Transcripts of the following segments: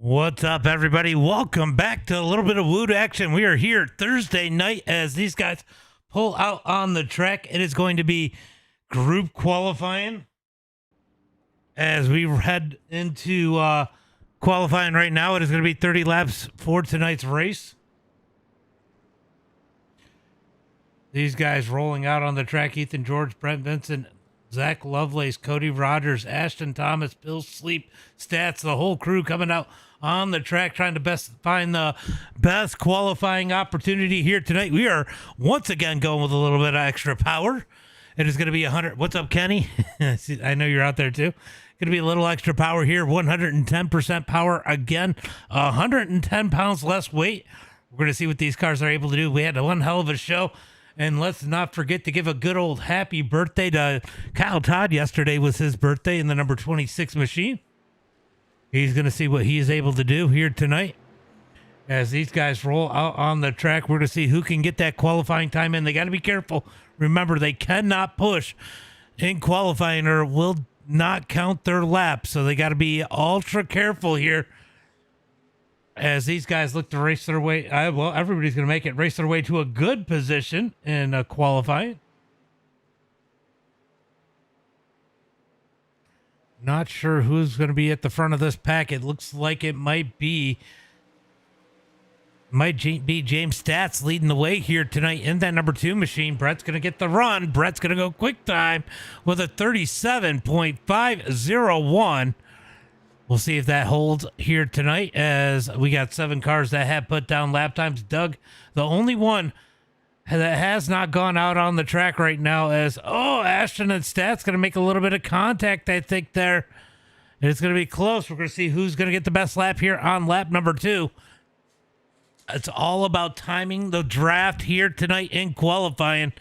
What's up, everybody? Welcome back to a little bit of WOOT action. We are here Thursday night as these guys pull out on the track. It is going to be group qualifying as we head into qualifying right now. It is going to be 30 laps for tonight's race. These guys rolling out on the track: Ethan George, Brent Vincent, Zach Lovelace, Cody Rogers, Ashton Thomas, Bill Sleep, Stats, the whole crew coming out on the track trying to find the best qualifying opportunity here tonight. We are once again going with a little bit of extra power. It is going to be 100. What's up, Kenny? I know you're out there too. Going to be a little extra power here. 110% power again. 110 pounds less weight. We're going to see what these cars are able to do. We had one hell of a show. And let's not forget to give a good old happy birthday to Kyle Todd. Yesterday was his birthday in the number 26 machine. He's going to see what he is able to do here tonight. As these guys roll out on the track, we're going to see who can get that qualifying time in. They got to be careful. Remember, they cannot push in qualifying or will not count their laps. So they got to be ultra careful here as these guys look to race their way. Well, everybody's going to make it race their way to a good position in qualifying. Not sure who's going to be at the front of this pack. It looks like it might be James Stats leading the way here tonight in that number 2 machine. Brett's going to get the run. Brett's going to go quick time with a 37.501. We'll see if that holds here tonight as we got 7 cars that have put down lap times. Doug, the only one that has not gone out on the track right now is, Ashton and Stats going to make a little bit of contact, I think, there. It's going to be close. We're going to see who's going to get the best lap here on lap number 2. It's all about timing the draft here tonight in qualifying.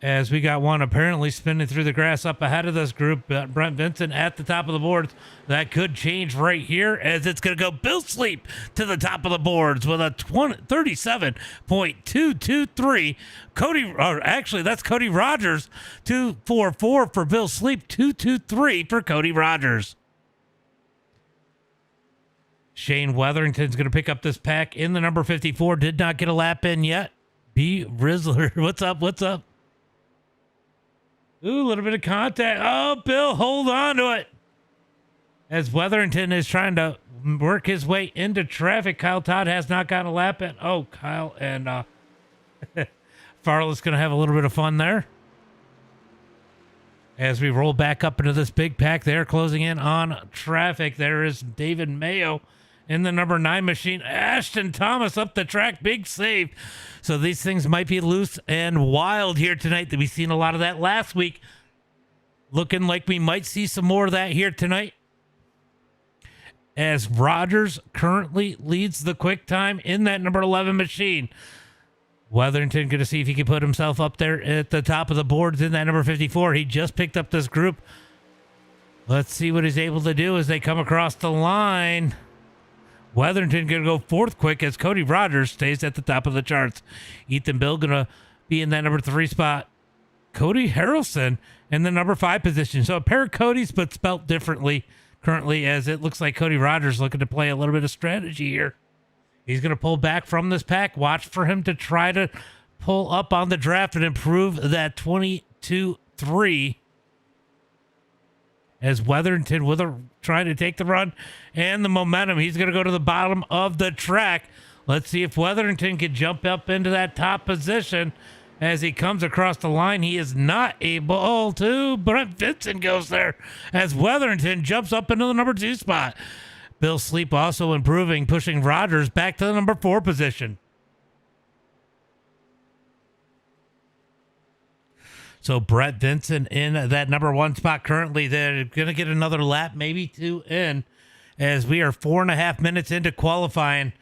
As we got one apparently spinning through the grass up ahead of this group, Brent Vincent at the top of the boards. That could change right here as it's going to go Bill Sleep to the top of the boards with a 37.223. That's Cody Rogers. 244 for Bill Sleep, 223 for Cody Rogers. Shane Weatherington's going to pick up this pack in the number 54. Did not get a lap in yet. B. Rizzler, what's up? Ooh, a little bit of contact. Oh, Bill, hold on to it. As Weatherington is trying to work his way into traffic, Kyle Todd has not gotten a lap in. Oh, Kyle and Farley's going to have a little bit of fun there. As we roll back up into this big pack there, closing in on traffic, there is David Mayo in the number 9 machine. Ashton Thomas up the track. Big save. So these things might be loose and wild here tonight. We've seen a lot of that last week. Looking like we might see some more of that here tonight. As Rogers currently leads the quick time in that number 11 machine. Weatherington going to see if he can put himself up there at the top of the boards in that number 54. He just picked up this group. Let's see what he's able to do as they come across the line. Weatherington going to go 4th quick as Cody Rogers stays at the top of the charts. Ethan Bill going to be in that number 3 spot. Cody Harrelson in the number 5 position. So a pair of Codys, but spelt differently currently, as it looks like Cody Rogers looking to play a little bit of strategy here. He's going to pull back from this pack. Watch for him to try to pull up on the draft and improve that 22-3. As Weatherington trying to take the run and the momentum. He's going to go to the bottom of the track. Let's see if Weatherington can jump up into that top position as he comes across the line. He is not able to. Brent Vincent goes there as Weatherington jumps up into the number 2 spot. Bill Sleep also improving, pushing Rogers back to the number 4 position. So Brett Vincent in that number 1 spot currently. They're going to get another lap, maybe 2 in, as we are 4.5 minutes into qualifying.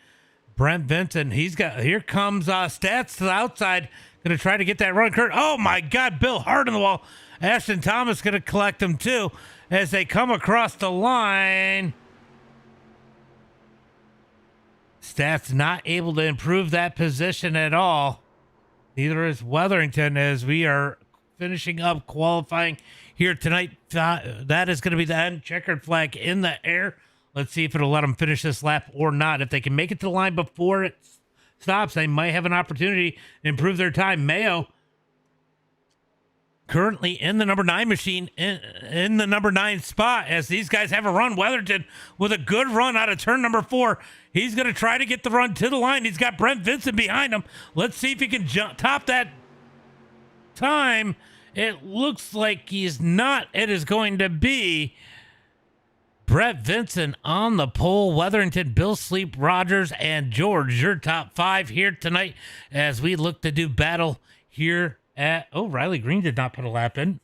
Brent Vincent, here comes Stats to the outside, going to try to get that run. Oh my God, Bill hard on the wall. Ashton Thomas going to collect them too as they come across the line. Stats not able to improve that position at all. Neither is Weatherington, as we are finishing up qualifying here tonight. That is going to be the end. Checkered flag in the air. Let's see if it'll let them finish this lap or not. If they can make it to the line before it stops, they might have an opportunity to improve their time. Mayo currently in the number 9 machine, in the number 9 spot, as these guys have a run. Weatherton with a good run out of turn number 4. He's going to try to get the run to the line. He's got Brent Vincent behind him. Let's see if he can top that time. It looks like he's not. It is going to be Brett Vincent on the pole. Weatherington, Bill Sleep, Rogers, and George, your top 5 here tonight as we look to do battle here at, Riley Green did not put a lap in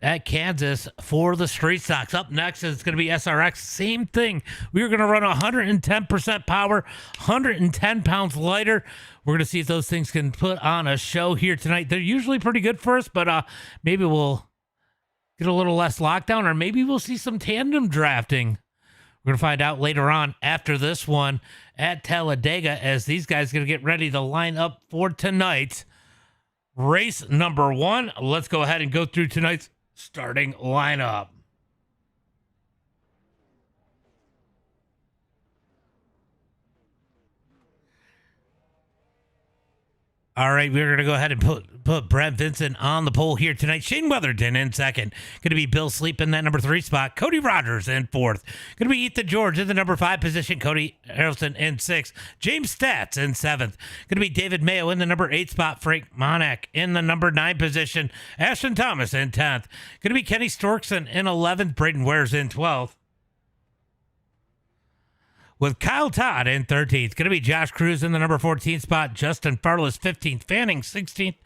at Kansas for the Street Stocks. Up next is going to be SRX. Same thing. We're going to run 110% power, 110 pounds lighter. We're going to see if those things can put on a show here tonight. They're usually pretty good for us, but maybe we'll get a little less lockdown, or maybe we'll see some tandem drafting. We're going to find out later on after this one at Talladega, as these guys are going to get ready to line up for tonight's race number 1. Let's go ahead and go through tonight's starting lineup. All right, we're going to go ahead and put Brent Vincent on the pole here tonight. Shane Weatherton in second. Going to be Bill Sleep in that number 3 spot. Cody Rogers in 4th. Going to be Ethan George in the number 5 position. Cody Harrelson in 6th. James Stats in 7th. Going to be David Mayo in the number 8 spot. Frank Monak in the number 9 position. Ashton Thomas in 10th. Going to be Kenny Storkson in 11th. Braden Wares in 12th. With Kyle Todd in 13th. Going to be Josh Cruz in the number 14 spot. Justin Farless 15th. Fanning 16th.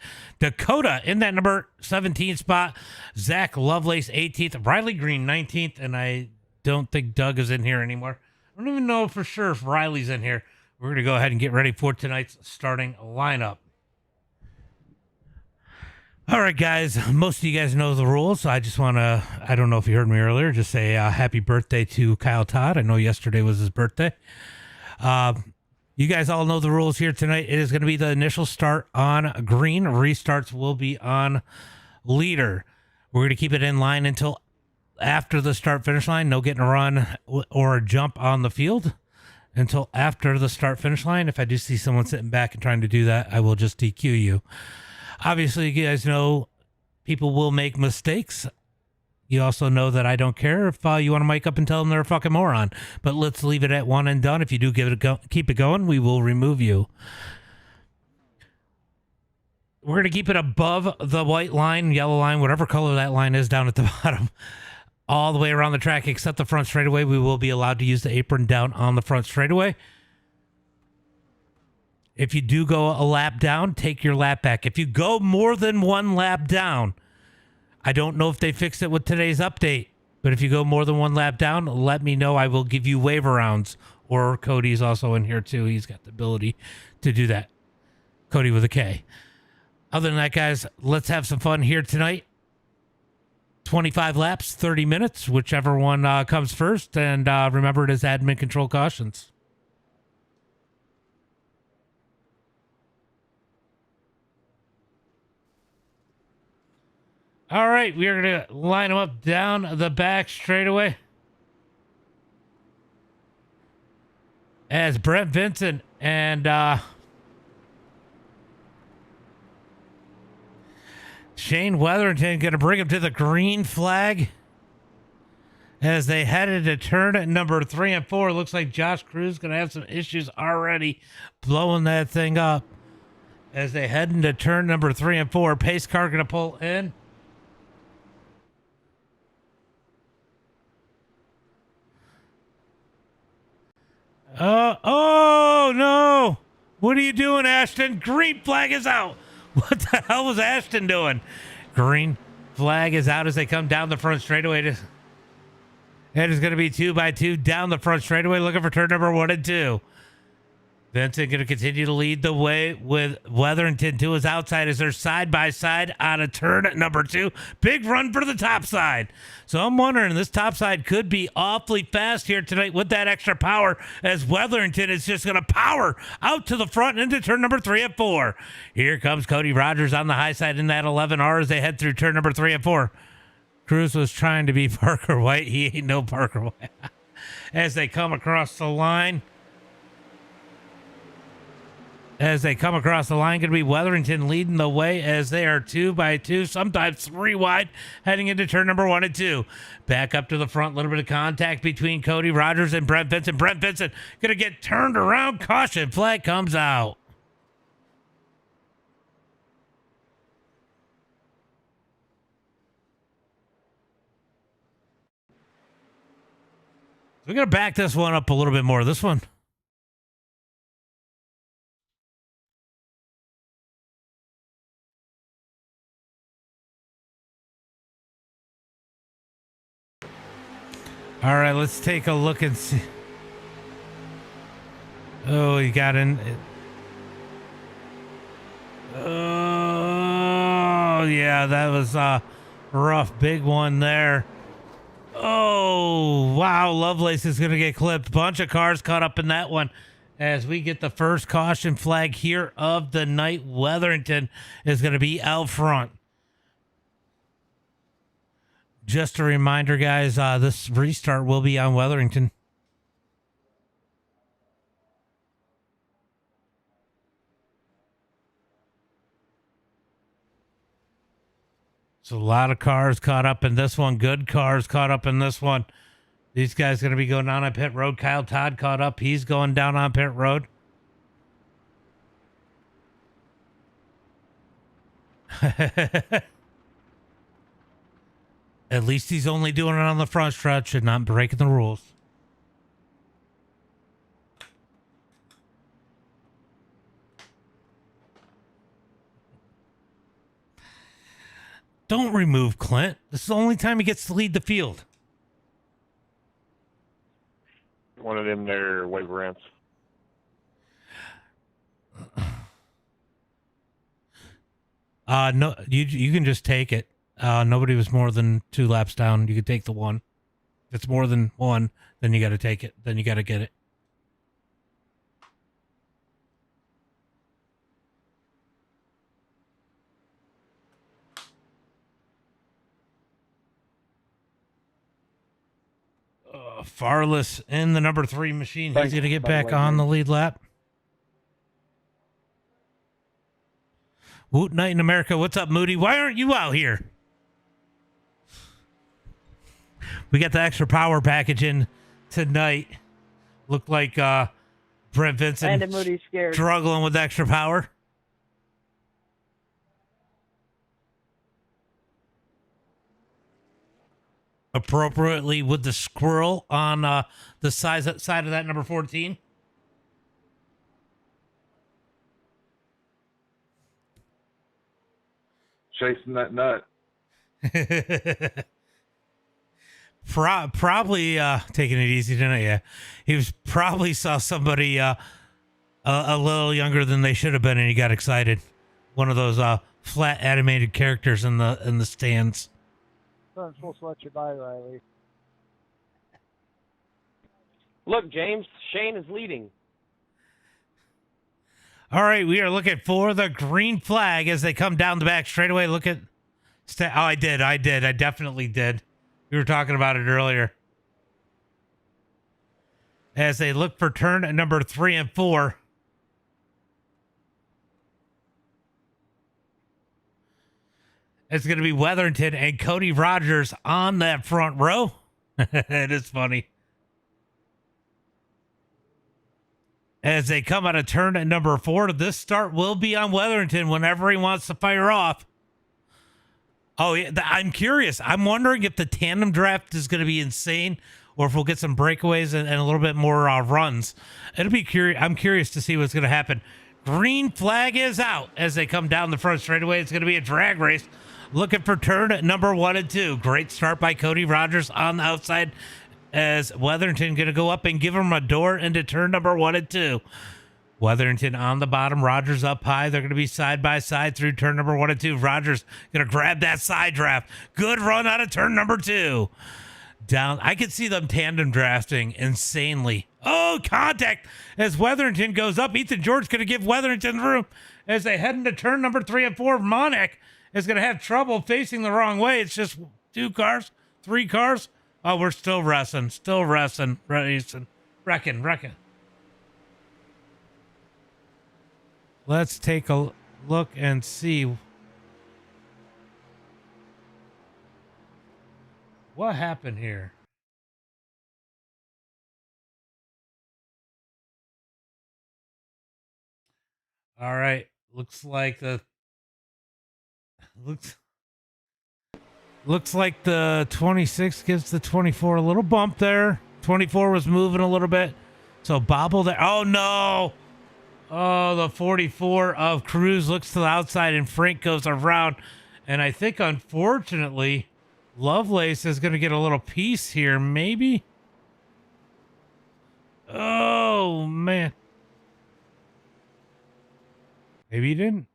Dakota in that number 17 spot. Zach Lovelace 18th. Riley Green 19th. And I don't think Doug is in here anymore. I don't even know for sure if Riley's in here. We're going to go ahead and get ready for tonight's starting lineup. All right, guys, most of you guys know the rules, so I just want to, I don't know if you heard me earlier, just say happy birthday to Kyle Todd. I know yesterday was his birthday. You guys all know the rules here tonight. It is going to be the initial start on green. Restarts will be on leader. We're going to keep it in line until after the start-finish line. No getting a run or a jump on the field until after the start-finish line. If I do see someone sitting back and trying to do that, I will just DQ you. Obviously, you guys know people will make mistakes. You also know that I don't care if you want to mic up and tell them they're a fucking moron. But let's leave it at one and done. If you do keep it going, we will remove you. We're going to keep it above the white line, yellow line, whatever color that line is down at the bottom, all the way around the track except the front straightaway. We will be allowed to use the apron down on the front straightaway. If you do go a lap down, take your lap back. If you go more than one lap down, I don't know if they fixed it with today's update, but if you go more than one lap down, let me know. I will give you waiver rounds. Or Cody's also in here too. He's got the ability to do that. Cody with a K. Other than that, guys, let's have some fun here tonight. 25 laps, 30 minutes, whichever one comes first. And remember, it is admin control cautions. All right, we are going to line them up down the back straightaway. As Brent Vincent and Shane Weatherton going to bring him to the green flag as they headed to turn number 3 and 4. Looks like Josh Cruz going to have some issues already blowing that thing up as they head into turn number 3 and 4. Pace car going to pull in. Oh no! What are you doing, Ashton? Green flag is out. What the hell was Ashton doing? Green flag is out as they come down the front straightaway. It is going to be 2x2 down the front straightaway, looking for turn number 1 and 2. Vincent going to continue to lead the way with Weatherington to his outside as they're side by side on a turn at number 2. Big run for the top side. So I'm wondering, this top side could be awfully fast here tonight with that extra power as Weatherington is just going to power out to the front into turn number 3 and 4. Here comes Cody Rogers on the high side in that 11R as they head through turn number 3 and 4. Cruz was trying to be Parker White. He ain't no Parker White. as they come across the line. As they come across the line, going to be Weatherington leading the way as they are 2 by 2, sometimes 3 wide, heading into turn number 1 and 2. Back up to the front, a little bit of contact between Cody Rogers and Brent Vincent. Brent Vincent going to get turned around. Caution flag comes out. We're going to back this one up a little bit more. This one. All right, let's take a look and see. Oh, he got in. Oh, yeah, that was a rough, big one there. Oh, wow, Lovelace is going to get clipped. Bunch of cars caught up in that one. As we get the first caution flag here of the night, Weatherington is going to be out front. Just a reminder, guys, this restart will be on Weatherington. So a lot of cars caught up in this one. Good cars caught up in this one. These guys going to be going down on pit road. Kyle Todd caught up. He's going down on pit road. At least he's only doing it on the front stretch and not breaking the rules. Don't remove Clint. This is the only time he gets to lead the field. One of them there wave ramps. No, you can just take it. Nobody was more than 2 laps down. You could take the one. If it's more than one, then you got to take it. Then you got to get it. Farless in the number 3 machine. He's going to get back on the lead lap. WOoT Night in America. What's up, Moody? Why aren't you out here? We got the extra power package in tonight. Looked like Brent Vincent and Moody's scared. Struggling with extra power. Appropriately with the squirrel on the side of that number 14. Chasing that nut. Probably taking it easy tonight. Yeah, he was probably saw somebody a little younger than they should have been, and he got excited. One of those flat animated characters in the stands. I'm supposed to let you by, Riley. Look, James, Shane is leading. All right, we are looking for the green flag as they come down the back straightaway. Look at... I definitely did. We were talking about it earlier. As they look for turn at number 3 and 4. It's going to be Weatherington and Cody Rogers on that front row. It is funny. As they come out of turn at number 4, this start will be on Weatherington whenever he wants to fire off. Oh, yeah, I'm curious. I'm wondering if the tandem draft is going to be insane or if we'll get some breakaways and a little bit more runs. It'll be curious. I'm curious to see what's going to happen. Green flag is out as they come down the front straightaway. It's going to be a drag race. Looking for turn at number 1 and 2. Great start by Cody Rogers on the outside as Weatherington going to go up and give him a door into turn number 1 and 2. Weatherington on the bottom, Rogers up high. They're going to be side by side through turn number 1 and 2. Rogers going to grab that side draft. Good run out of turn number 2. Down. I could see them tandem drafting insanely. Oh, contact as Weatherington goes up. Ethan George going to give Weatherington room as they head into turn number 3 and 4. Monek is going to have trouble facing the wrong way. It's just 2 cars, 3 cars. Oh, we're still wrestling. Wrecking. Let's take a look and see what happened here. All right. Looks like the looks like the 26 gives the 24 a little bump there. 24 was moving a little bit. So bobble there. Oh no. Oh, the 44 of Cruz looks to the outside and Frank goes around. And I think unfortunately Lovelace is going to get a little piece here, maybe. Oh man. Maybe he didn't.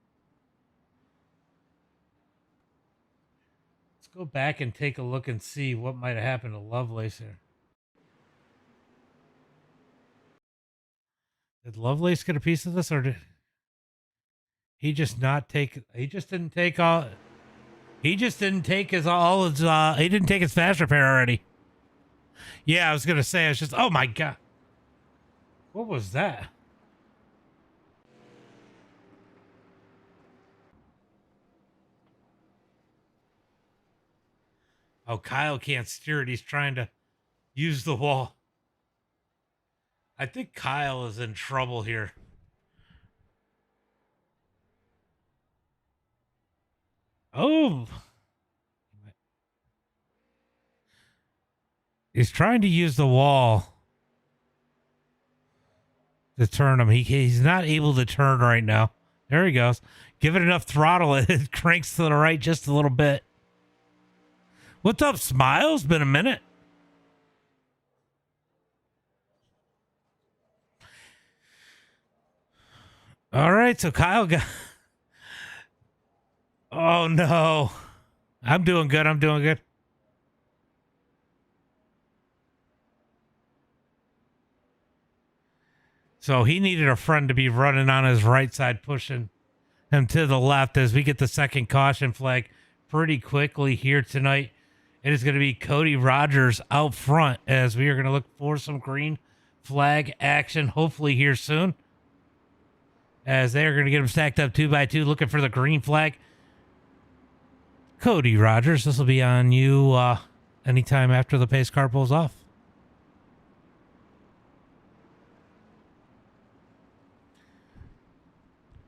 Let's go back and take a look and see what might have happened to Lovelace here. Did Lovelace get a piece of this, or did he just not take? He just didn't take all. He just didn't take his all his. He didn't take his fast repair already. Yeah, I was gonna say. I was just. Oh my god. What was that? Oh, Kyle can't steer it. He's trying to use the wall. I think Kyle is in trouble here. Oh. He's trying to use the wall to turn him. He's not able to turn right now. There he goes. Give it enough throttle. It cranks to the right just a little bit. What's up, Smiles? Been a minute. All right, so Kyle got... Oh, no. I'm doing good. So he needed a friend to be running on his right side, pushing him to the left as we get the second caution flag pretty quickly here tonight. It is going to be Cody Rogers out front as we are going to look for some green flag action, hopefully here soon. As they are going to get him stacked up 2x2, looking for the green flag. Cody Rogers, this will be on you anytime after the pace car pulls off.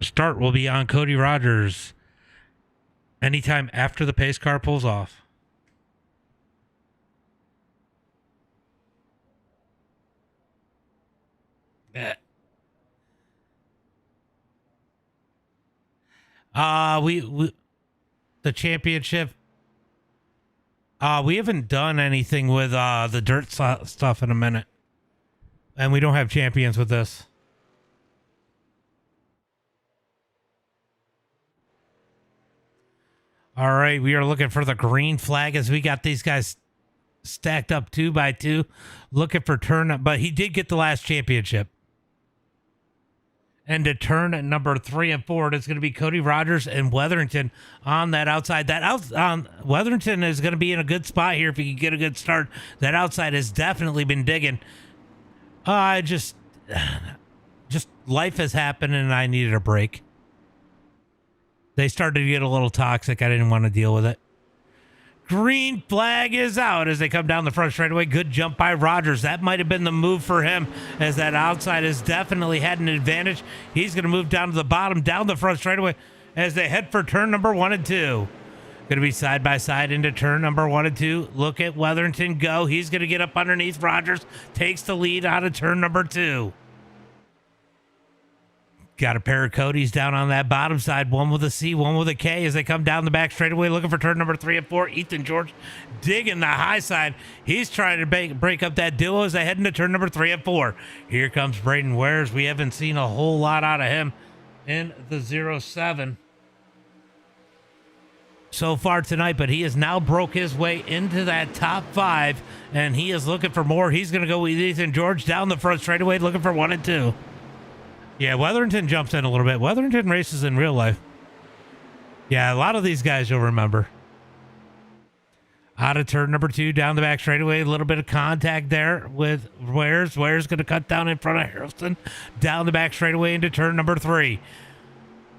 Start will be on Cody Rogers anytime after the pace car pulls off. We the championship. We haven't done anything with the dirt stuff in a minute, and we don't have champions with this. All right, we are looking for the green flag as we got these guys stacked up 2x2, looking for turn. But he did get the last championship. And to turn at number 3 and 4, it's going to be Cody Rogers and Weatherington on that outside. Weatherington is going to be in a good spot here if he can get a good start. That outside has definitely been digging. Just life has happened and I needed a break. They started to get a little toxic. I didn't want to deal with it. Green flag is out as they come down the front straightaway. Good jump by Rogers. That might have been the move for him as that outside has definitely had an advantage. He's going to move down to the bottom, down the front straightaway as they head for turn number 1 and 2. Going to be side by side into turn number 1 and 2. Look at Weatherington go. He's going to get up underneath Rogers. Takes the lead out of turn number 2. Got a pair of Codys down on that bottom side, one with a C, one with a K as they come down the back straightaway looking for turn number 3 and 4. Ethan George digging the high side. He's trying to break up that duo as they head into turn number 3 and 4. Here comes Braden Wares. We haven't seen a whole lot out of him in the 07 so far tonight, but he has now broke his way into that top 5, and he is looking for more. He's going to go with Ethan George down the front straightaway looking for 1 and 2. Yeah, Weatherington jumps in a little bit. Weatherington races in real life. Yeah, a lot of these guys you'll remember. Out of turn number 2, down the back straightaway. A little bit of contact there with Wares. Wares going to cut down in front of Harrelson. Down the back straightaway into turn number 3.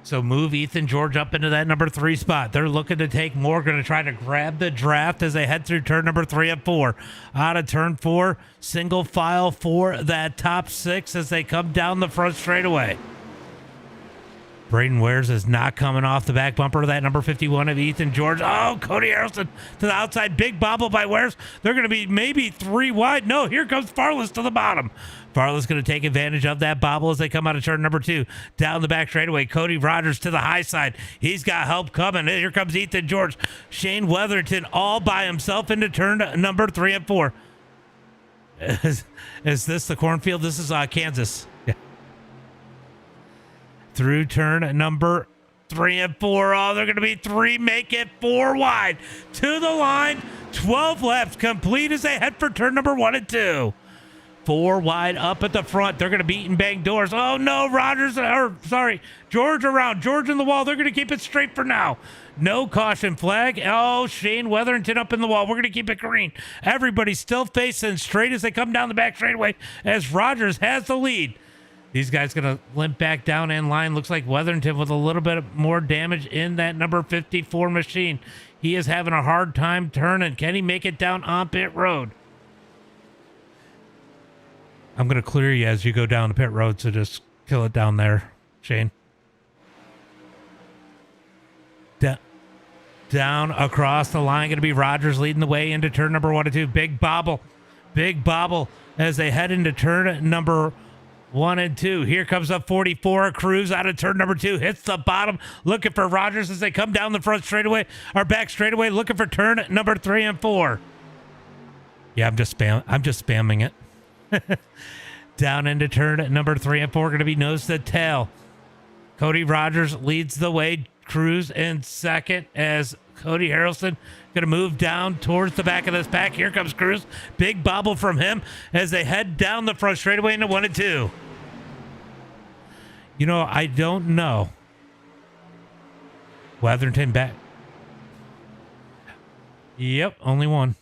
So move Ethan George up into that number 3 spot. They're looking to take more. Going to try to grab the draft as they head through turn number 3 and 4. Out of turn 4, single file for that top 6 as they come down the front straightaway. Braden Wares is not coming off the back bumper of that number 51 of Ethan George. Oh, Cody Harrelson to the outside. Big bobble by Wares. They're going to be maybe 3 wide. No, here comes Farless to the bottom. Farless going to take advantage of that bobble as they come out of turn number 2. Down the back straightaway, Cody Rogers to the high side. He's got help coming. Here comes Ethan George. Shane Weatherton all by himself into turn number 3 and 4. Is this the cornfield? This is Kansas. Yeah. Through turn number 3 and 4. Oh, they're going to be 3, make it 4 wide. To the line, 12 left, complete as they head for turn number 1 and 2. 4 wide up at the front. They're going to beat and bang doors. Oh, no, George around. George in the wall. They're going to keep it straight for now. No caution flag. Oh, Shane Weatherington up in the wall. We're going to keep it green. Everybody's still facing straight as they come down the back straightaway as Rogers has the lead. These guys going to limp back down in line. Looks like Weatherington with a little bit more damage in that number 54 machine. He is having a hard time turning. Can he make it down on pit road? I'm going to clear you as you go down the pit road, so just kill it down there, Shane. Down across the line, going to be Rogers leading the way into turn number 1 and 2. Big bobble as they head into turn number 1 and 2. Here comes up 44. Cruz out of turn number 2. Hits the bottom. Looking for Rogers as they come down the front straightaway. Or back straightaway. Looking for turn number 3 and 4. Yeah, I'm just spamming it. Down into turn number 3 and 4. Going to be nose to tail. Cody Rogers leads the way. Cruz in second as Cody Harrelson going to move down towards the back of this pack. Here comes Cruz. Big bobble from him as they head down the front straightaway into 1 and 2. You know, I don't know. Weatherton back. Yep, only one.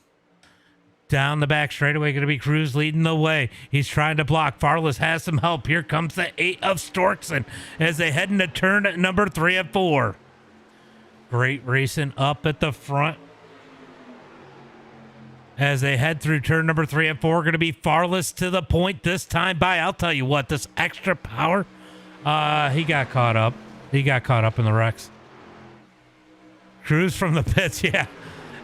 Down the back straightaway, going to be Cruz leading the way. He's trying to block. Farless has some help. Here comes the 8 of Storkson as they head into turn number 3 and 4. Great racing up at the front. As they head through turn number 3 and 4, going to be Farless to the point this time by. I'll tell you what, this extra power. He got caught up. He got caught up in the wrecks. Cruz from the pits, yeah.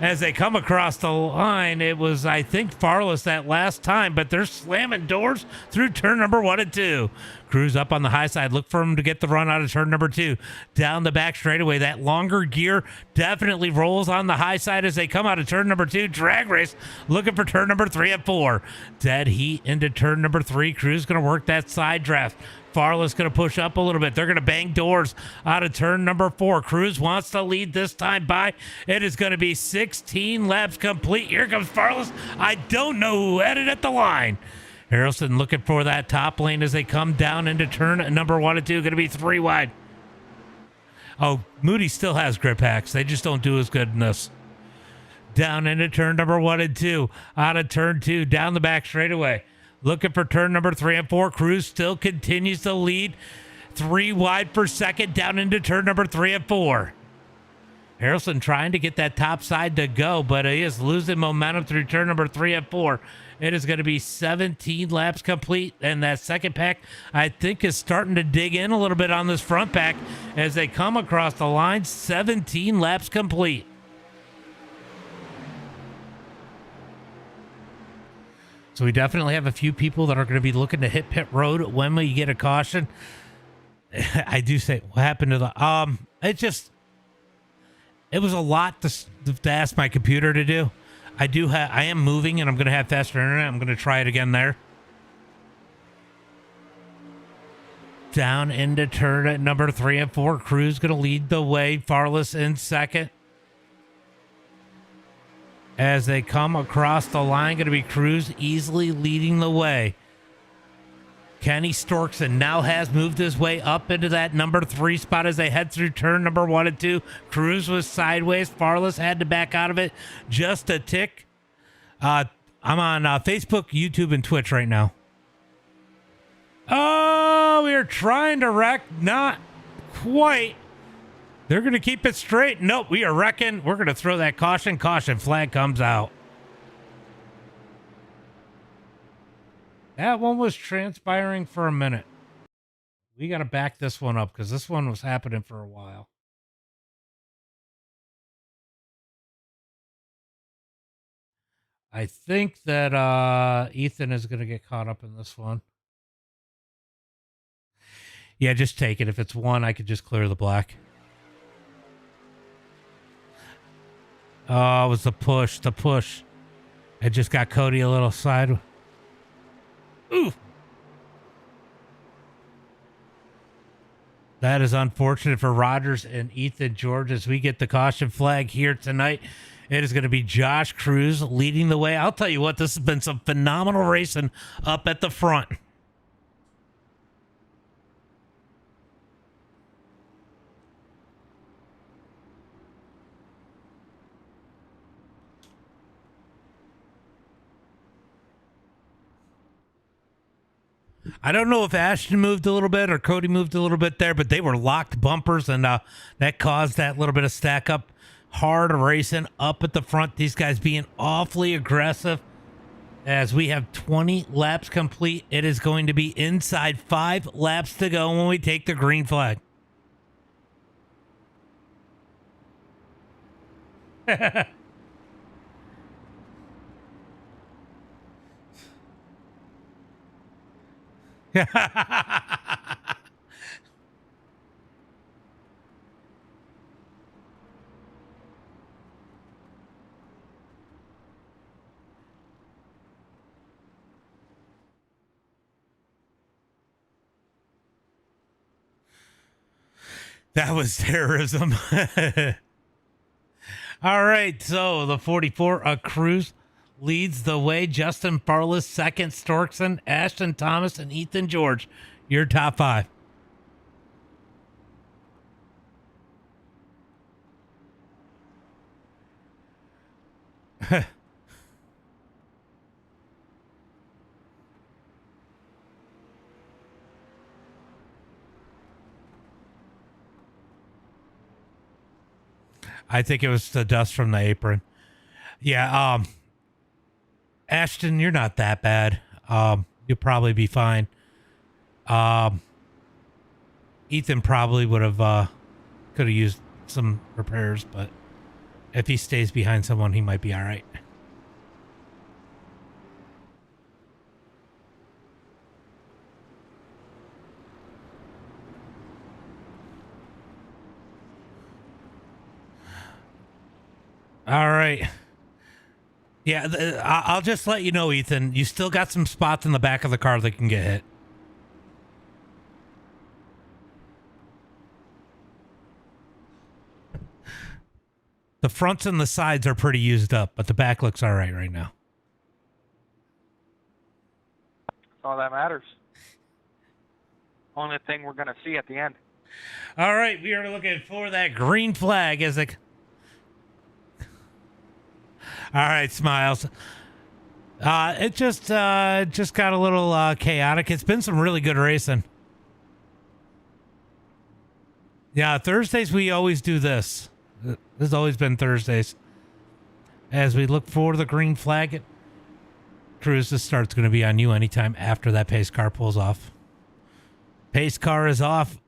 As they come across the line, it was, I think, Farless that last time, but they're slamming doors through turn number 1 and 2. Cruz up on the high side. Look for him to get the run out of turn number 2. Down the back straightaway. That longer gear definitely rolls on the high side as they come out of turn number 2. Drag race looking for turn number 3 and 4. Dead heat into turn number 3. Cruz going to work that side draft. Farless going to push up a little bit. They're going to bang doors out of turn number 4. Cruz wants to lead this time by. It is going to be 16 laps complete. Here comes Farless. I don't know who headed at the line. Harrelson looking for that top lane as they come down into turn number 1 and 2. Going to be 3 wide. Oh, Moody still has grip hacks. They just don't do as good in this. Down into turn number 1 and 2. Out of turn 2. Down the back straightaway. Looking for turn number 3 and 4. Cruz still continues to lead. 3 wide for second down into turn number 3 and 4. Harrelson trying to get that top side to go, but he is losing momentum through turn number 3 and 4. It is going to be 17 laps complete, and that second pack, I think, is starting to dig in a little bit on this front pack as they come across the line. 17 laps complete. So we definitely have a few people that are going to be looking to hit pit road when we get a caution. I do say, what happened to the, it was a lot to ask my computer to do. I am moving and I'm going to have faster internet. I'm going to try it again there. Down into turn number 3 and 4. Cruz going to lead the way. Farless in second. As they come across the line, going to be Cruz easily leading the way. Kenny Storkson now has moved his way up into that number 3 spot as they head through turn number 1 and 2. Cruz was sideways. Farless had to back out of it just a tick. I'm on Facebook, YouTube, and Twitch right now. Oh, we are trying to wreck. Not quite. They're going to keep it straight. Nope, we are wrecking. We're going to throw that caution. Caution flag comes out. That one was transpiring for a minute. We got to back this one up because this one was happening for a while. I think that Ethan is going to get caught up in this one. Yeah, just take it. If it's one, I could just clear the black. Oh, it was the push. The push. It just got Cody a little side. Ooh. That is unfortunate for Rogers and Ethan George as we get the caution flag here tonight. It is going to be Josh Cruz leading the way. I'll tell you what, this has been some phenomenal racing up at the front. I don't know if Ashton moved a little bit or Cody moved a little bit there, but they were locked bumpers, and that caused that little bit of stack up. Hard racing up at the front. These guys being awfully aggressive as we have 20 laps complete. It is going to be inside 5 laps to go when we take the green flag. That was terrorism. All right, so the 44 Cruz leads the way. Justin Farless second, Storkson, Ashton Thomas, and Ethan George. Your top 5. I think it was the dust from the apron. Yeah, Ashton, you're not that bad. You'll probably be fine. Ethan probably would have could have used some repairs, but if he stays behind someone, he might be all right. All right. Yeah, I'll just let you know, Ethan, you still got some spots in the back of the car that can get hit. The fronts and the sides are pretty used up, but the back looks all right now. All that matters. Only thing we're going to see at the end. All right, we are looking for that green flag as a... All right, Smiles. It just got a little chaotic. It's been some really good racing. Yeah, Thursdays we always do this. This has always been Thursdays. As we look for the green flag, Cruz, this start's going to be on you anytime after that pace car pulls off. Pace car is off.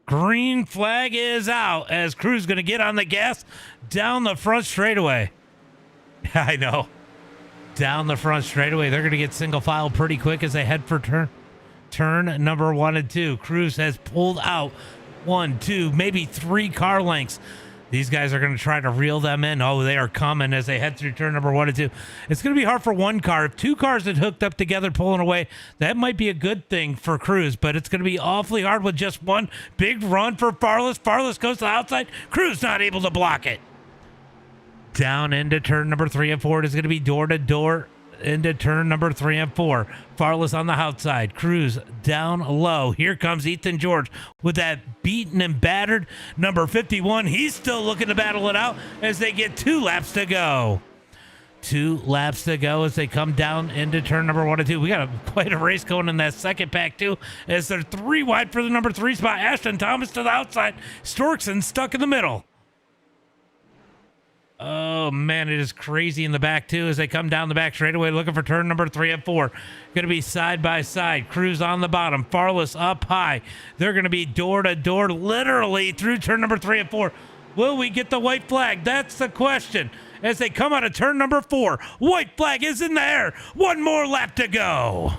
Green flag is out as Cruz going to get on the gas down the front straightaway. I know. Down the front straightaway. They're going to get single file pretty quick as they head for turn number 1 and 2. Cruz has pulled out 1, 2, maybe 3 car lengths. These guys are going to try to reel them in. Oh, they are coming as they head through turn number 1 and 2. It's going to be hard for one car. If 2 cars had hooked up together pulling away, that might be a good thing for Cruz, but it's going to be awfully hard with just one. Big run for Farless. Farless goes to the outside. Cruz not able to block it. Down into turn number 3 and 4. It is going to be door to door. into turn number 3 and 4. Farless on the outside. Cruz down low. Here comes Ethan George with that beaten and battered number 51. He's still looking to battle it out as they get 2 laps to go. 2 laps to go as they come down into turn number 1 and 2. We got quite a race going in that second pack too, as they're 3 wide for the number 3 spot. Ashton Thomas to the outside. Storkson stuck in the middle. Oh man, it is crazy in the back too as they come down the back straightaway looking for turn number 3 and 4. Going to be side by side. Cruz on the bottom. Farless up high. They're going to be door to door literally through turn number 3 and 4. Will we get the white flag? That's the question. As they come out of turn number 4, white flag is in the air. 1 more lap to go.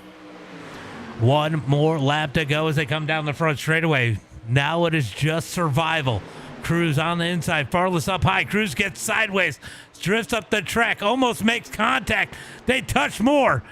1 more lap to go as they come down the front straightaway. Now it is just survival. Cruz on the inside, Farless up high. Cruz gets sideways, drifts up the track, almost makes contact. They touch more.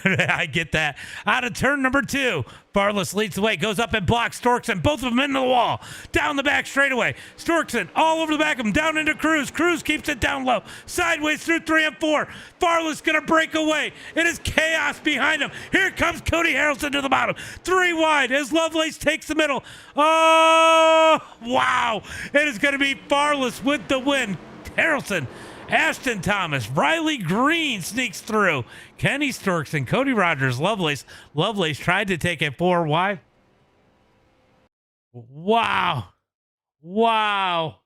I get that. Out of turn number 2, Farless leads the way, goes up and blocks Storkson. Both of them into the wall. Down the back straightaway. Storkson all over the back of him, down into Cruz. Cruz keeps it down low. Sideways through 3 and 4. Farless going to break away. It is chaos behind him. Here comes Cody Harrelson to the bottom. 3 wide as Lovelace takes the middle. Oh, wow. It is going to be Farless with the win. Harrelson, Ashton Thomas, Riley Green sneaks through. Kenny Storkson, Cody Rogers, Lovelace. Lovelace tried to take it 4 wide. Wow. Wow.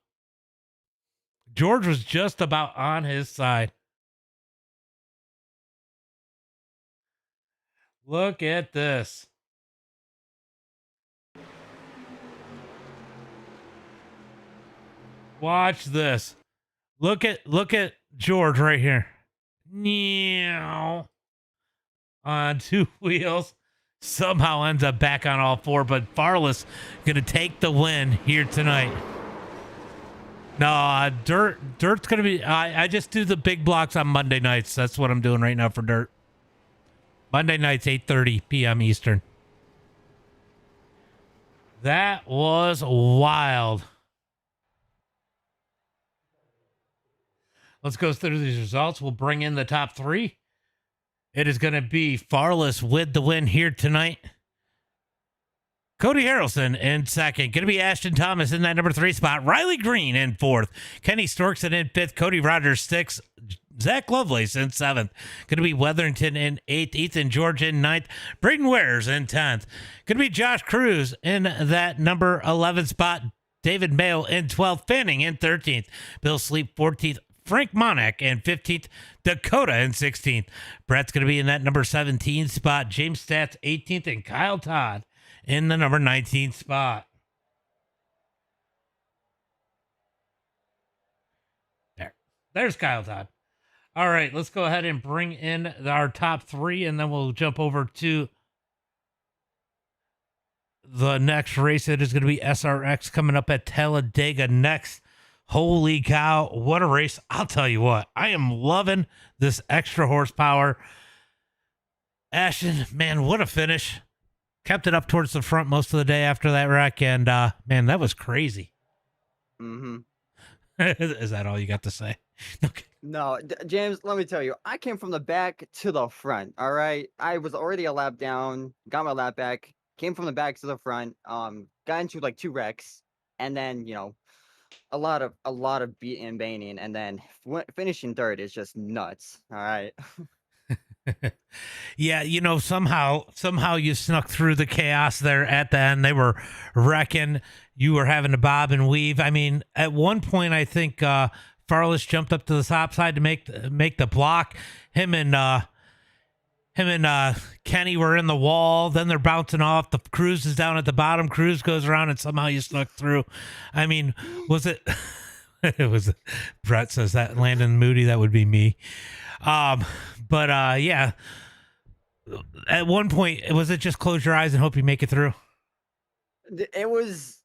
George was just about on his side. Look at this. Watch this. Look at George right here. Meow. On 2 wheels. Somehow ends up back on all 4, but Farless gonna take the win here tonight. No, Dirt's gonna be. I just do the big blocks on Monday nights. That's what I'm doing right now for Dirt. Monday nights, 8:30 p.m. Eastern. That was wild. Let's go through these results. We'll bring in the top 3. It is going to be Farless with the win here tonight. Cody Harrelson in second. Going to be Ashton Thomas in that number 3 spot. Riley Green in 4th. Kenny Storkson in 5th. Cody Rogers 6th. Zach Lovelace in 7th. Going to be Weatherington in 8th. Ethan George in 9th. Braden Wares in 10th. Going to be Josh Cruz in that number 11 spot. David Mayo in 12th. Fanning in 13th. Bill Sleep 14th. Frank Monack in 15th, Dakota in 16th. Brett's going to be in that number 17 spot. James Stats 18th, and Kyle Todd in the number 19 spot. There's Kyle Todd. All right, let's go ahead and bring in our top 3, and then we'll jump over to the next race. It is going to be SRX coming up at Talladega next. Holy cow, what a race. I'll tell you what, I am loving this extra horsepower. Ashton, man, what a finish. Kept it up towards the front most of the day after that wreck, and man, that was crazy. Mm-hmm. Is that all you got to say? Okay. No, James, let me tell you, I came from the back to the front, all right? I was already a lap down, got my lap back, came from the back to the front, got into like 2 wrecks, and then, you know, a lot of beating and banging, and then finishing 3rd is just nuts. All right. Yeah, you know, somehow you snuck through the chaos there at the end. They were wrecking. You were having to bob and weave. I mean, at one point, I think Farless jumped up to the top side to make the block. Him and Kenny were in the wall. Then they're bouncing off. The Cruz is down at the bottom. Cruz goes around, and somehow you snuck through. I mean, was it? It was. Brett says that Landon Moody. That would be me. But yeah. At one point, was it just close your eyes and hope you make it through? It was.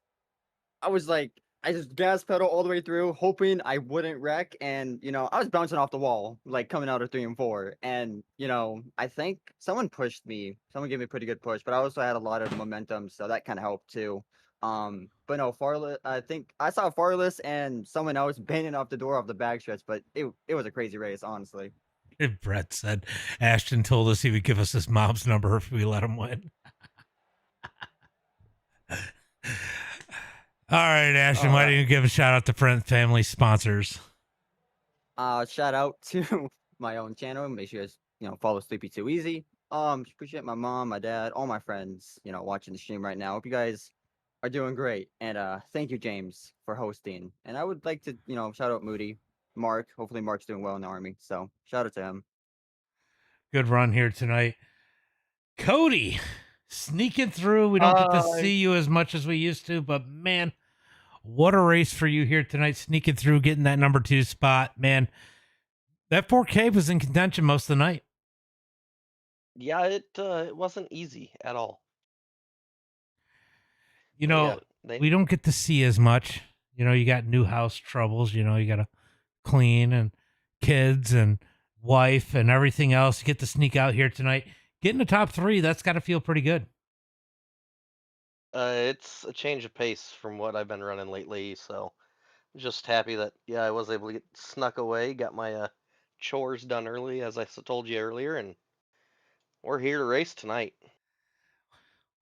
I was like, I just gas pedal all the way through, hoping I wouldn't wreck. And, you know, I was bouncing off the wall, like coming out of 3 and 4. And, you know, I think someone pushed me. Someone gave me a pretty good push, but I also had a lot of momentum, so that kind of helped too. But no, Farless, I think I saw Farless and someone else banging off the door off the backstretch, but it was a crazy race, honestly. Brett said Ashton told us he would give us his mom's number if we let him win. All right, Ashton, All why right. don't you give a shout out to friends, family, sponsors? Shout out to my own channel. Make sure you guys, follow Sleepy Too Easy. Appreciate my mom, my dad, all my friends, watching the stream right now. Hope you guys are doing great. And thank you, James, for hosting. And I would like to, shout out Moody, Mark. Hopefully Mark's doing well in the army. So shout out to him. Good run here tonight. Cody, sneaking through. We don't get to see you as much as we used to, but man, what a race for you here tonight, sneaking through, getting that number 2 spot. Man, that 4K was in contention most of the night. Yeah, it wasn't easy at all. We don't get to see as much. You got new house troubles. You got to clean and kids and wife and everything else. You get to sneak out here tonight. Getting the top 3, that's got to feel pretty good. It's a change of pace from what I've been running lately, so just happy that I was able to get snuck away, got my chores done early, as I told you earlier, and we're here to race tonight.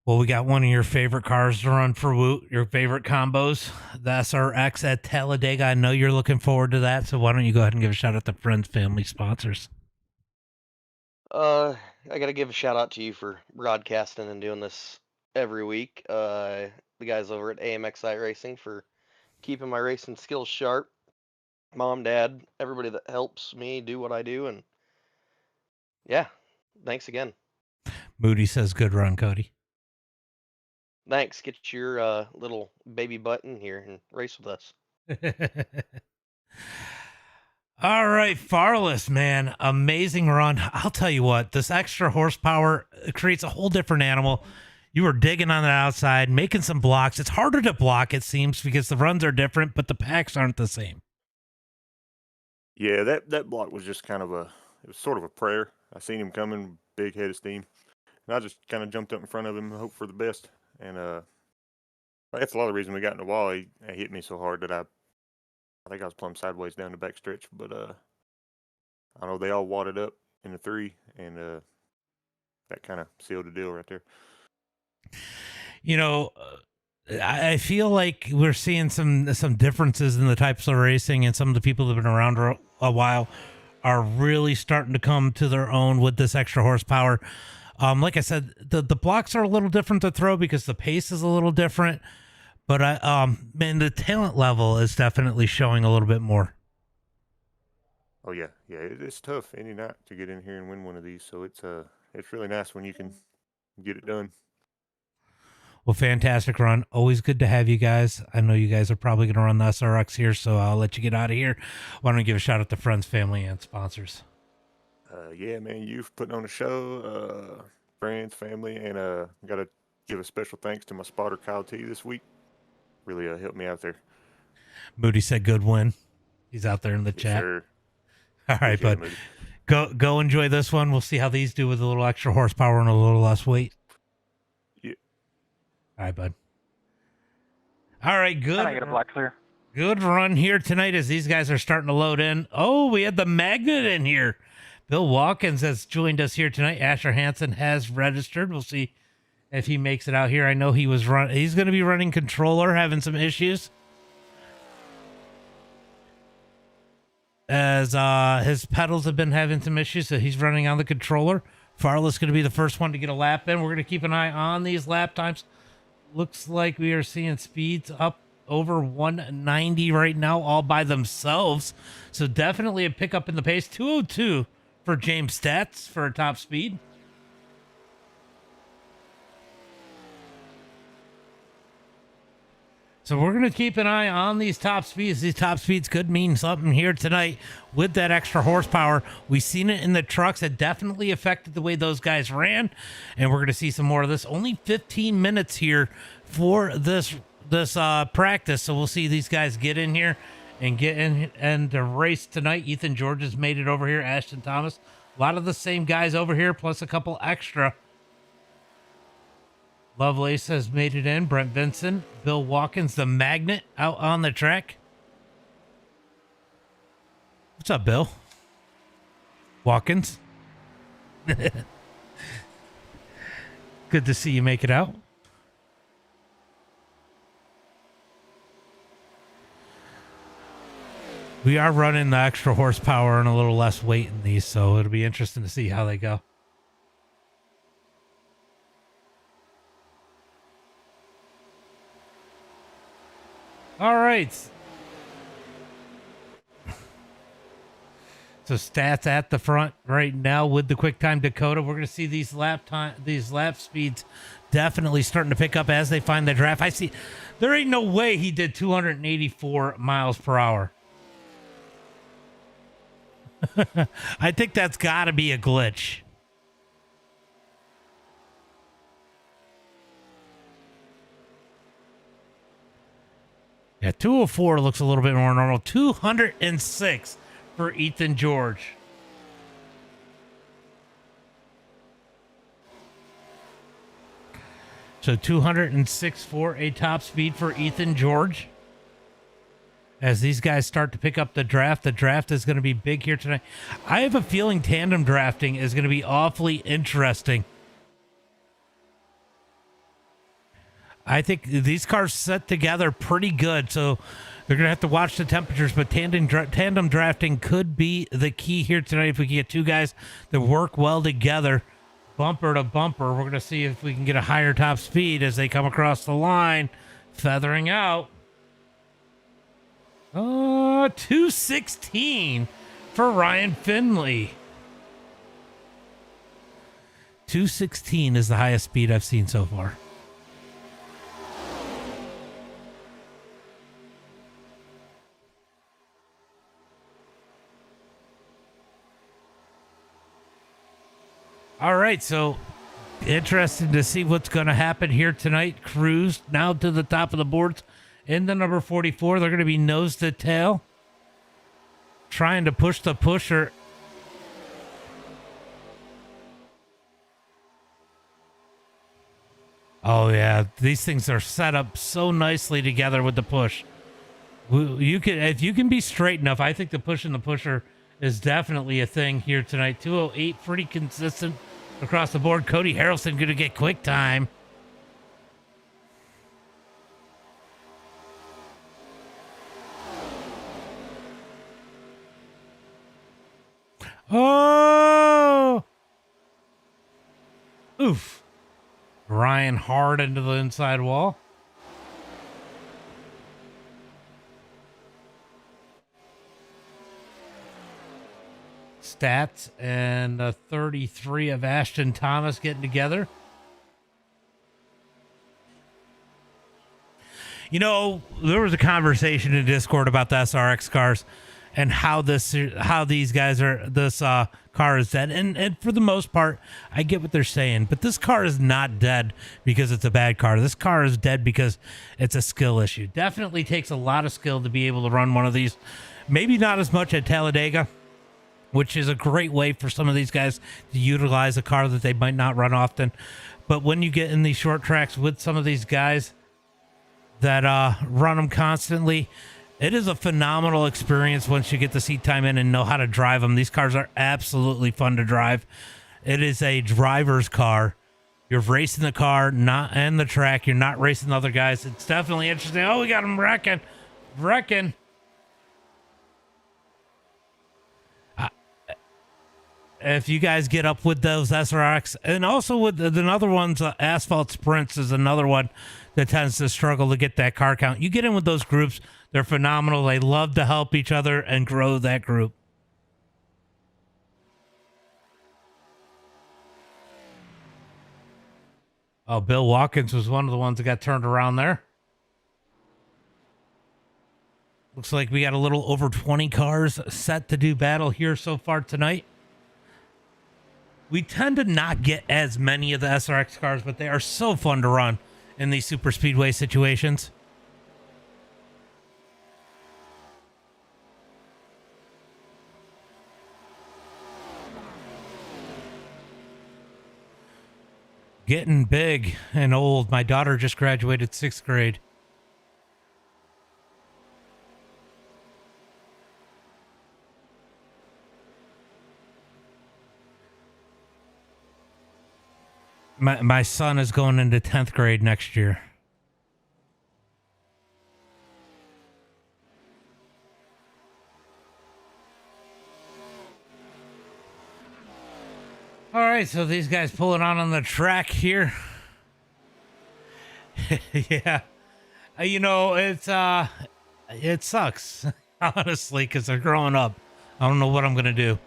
Well, we got one of your favorite cars to run for WOoT, your favorite combos, the SRX at Talladega. I know you're looking forward to that, so why don't you go ahead and give a shout out to friends, family, sponsors. I got to give a shout out to you for broadcasting and doing this every week. The guys over at AMX iRacing for keeping my racing skills sharp. Mom, Dad, everybody that helps me do what I do, and yeah, thanks again. Moody says, "Good run, Cody." Thanks. Get your little baby butt in here and race with us. All right, Farless, man. Amazing run. I'll tell you what, this extra horsepower creates a whole different animal. You were digging on the outside, making some blocks. It's harder to block, it seems, because the runs are different, but the packs aren't the same. Yeah, that block was just it was sort of a prayer. I seen him coming, big head of steam, and I just kind of jumped up in front of him and hoped for the best. And that's a lot of the reason we got in the wall. He hit me so hard that I think I was plumb sideways down the back stretch. But I know they all wadded up in the 3, and that kind of sealed the deal right there. I feel like we're seeing some differences in the types of racing, and some of the people that have been around a while are really starting to come to their own with this extra horsepower. Like I said, the blocks are a little different to throw because the pace is a little different, but man, the talent level is definitely showing a little bit more. Oh yeah, it's tough any night to get in here and win one of these. So it's really nice when you can get it done. Well, fantastic run. Always good to have you guys. I know you guys are probably going to run the SRX here, so I'll let you get out of here. Why don't we give a shout out to friends, family, and sponsors? Yeah, man, you've put on a show, friends, family, and got to give a special thanks to my spotter, Kyle T, this week. Really helped me out there. Moody said good win. He's out there in the chat. Sure. All right, bud. Go enjoy this one. We'll see how these do with a little extra horsepower and a little less weight. Yeah. All right, bud. All right, good. And I get a black clear. Good run here tonight as these guys are starting to load in. Oh, we had the magnet in here. Bill Watkins has joined us here tonight. Asher Hansen has registered. We'll see if he makes it out here. I know he's going to be running controller, having some issues. As his pedals have been having some issues, so he's running on the controller. Farless going to be the first one to get a lap in. We're going to keep an eye on these lap times. Looks like we are seeing speeds up over 190 right now, all by themselves. So definitely a pickup in the pace. 202 for James Stats for a top speed. So we're going to keep an eye on these top speeds. These top speeds could mean something here tonight with that extra horsepower. We've seen it in the trucks. It definitely affected the way those guys ran, and we're going to see some more of this. Only 15 minutes here for this practice, so we'll see these guys get in here and get in and to race tonight. Ethan George has made it over here. Ashton Thomas, a lot of the same guys over here, plus a couple extra. Lovelace has made it in. Brent Vinson, Bill Watkins, the magnet out on the track. What's up, Bill? Watkins. Good to see you make it out. We are running the extra horsepower and a little less weight in these, so it'll be interesting to see how they go. All right. So stats at the front right now with the QuickTime Dakota. We're going to see these lap speeds definitely starting to pick up as they find the draft. I see there ain't no way he did 284 miles per hour. I think that's got to be a glitch. Yeah, 204 looks a little bit more normal. 206 for Ethan George. So 206 for a top speed for Ethan George. As these guys start to pick up the draft is going to be big here tonight. I have a feeling tandem drafting is going to be awfully interesting. I think these cars set together pretty good, so they're going to have to watch the temperatures, but tandem drafting could be the key here tonight. If we can get two guys that work well together, bumper to bumper, we're going to see if we can get a higher top speed as they come across the line, feathering out. 216 for Ryan Finley. 216 is the highest speed I've seen so far. All right, so interesting to see what's going to happen here tonight. Cruz now to the top of the boards. In the number 44, they're going to be nose to tail. Trying to push the pusher. Oh, yeah. These things are set up so nicely together with the push. You can, if you can be straight enough, I think the push and the pusher is definitely a thing here tonight. 208, pretty consistent across the board. Cody Harrelson going to get quick time. Oh! Oof. Ryan hard into the inside wall. Stats and 33 of Ashton Thomas getting together. You know, there was a conversation in Discord about the SRX cars and how these guys are, this car is dead. And for the most part, I get what they're saying, but this car is not dead because it's a bad car. This car is dead because it's a skill issue. Definitely takes a lot of skill to be able to run one of these. Maybe not as much at Talladega, which is a great way for some of these guys to utilize a car that they might not run often. But when you get in these short tracks with some of these guys that run them constantly, it is a phenomenal experience once you get the seat time in and know how to drive them. These cars are absolutely fun to drive. It is a driver's car. You're racing the car, not and the track. You're not racing the other guys. It's definitely interesting. Oh, we got him wrecking. If you guys get up with those SRX, and also with another one's Asphalt Sprints is another one that tends to struggle to get that car count. You get in with those groups, they're phenomenal. They love to help each other and grow that group. Oh, Bill Watkins was one of the ones that got turned around there. Looks like we got a little over 20 cars set to do battle here so far tonight. We tend to not get as many of the SRX cars, but they are so fun to run in these super speedway situations. Getting big and old. My daughter just graduated 6th grade. My son is going into 10th grade next year. All right, so these guys pulling on the track here. Yeah. You know, it sucks, honestly, because they're growing up. I don't know what I'm going to do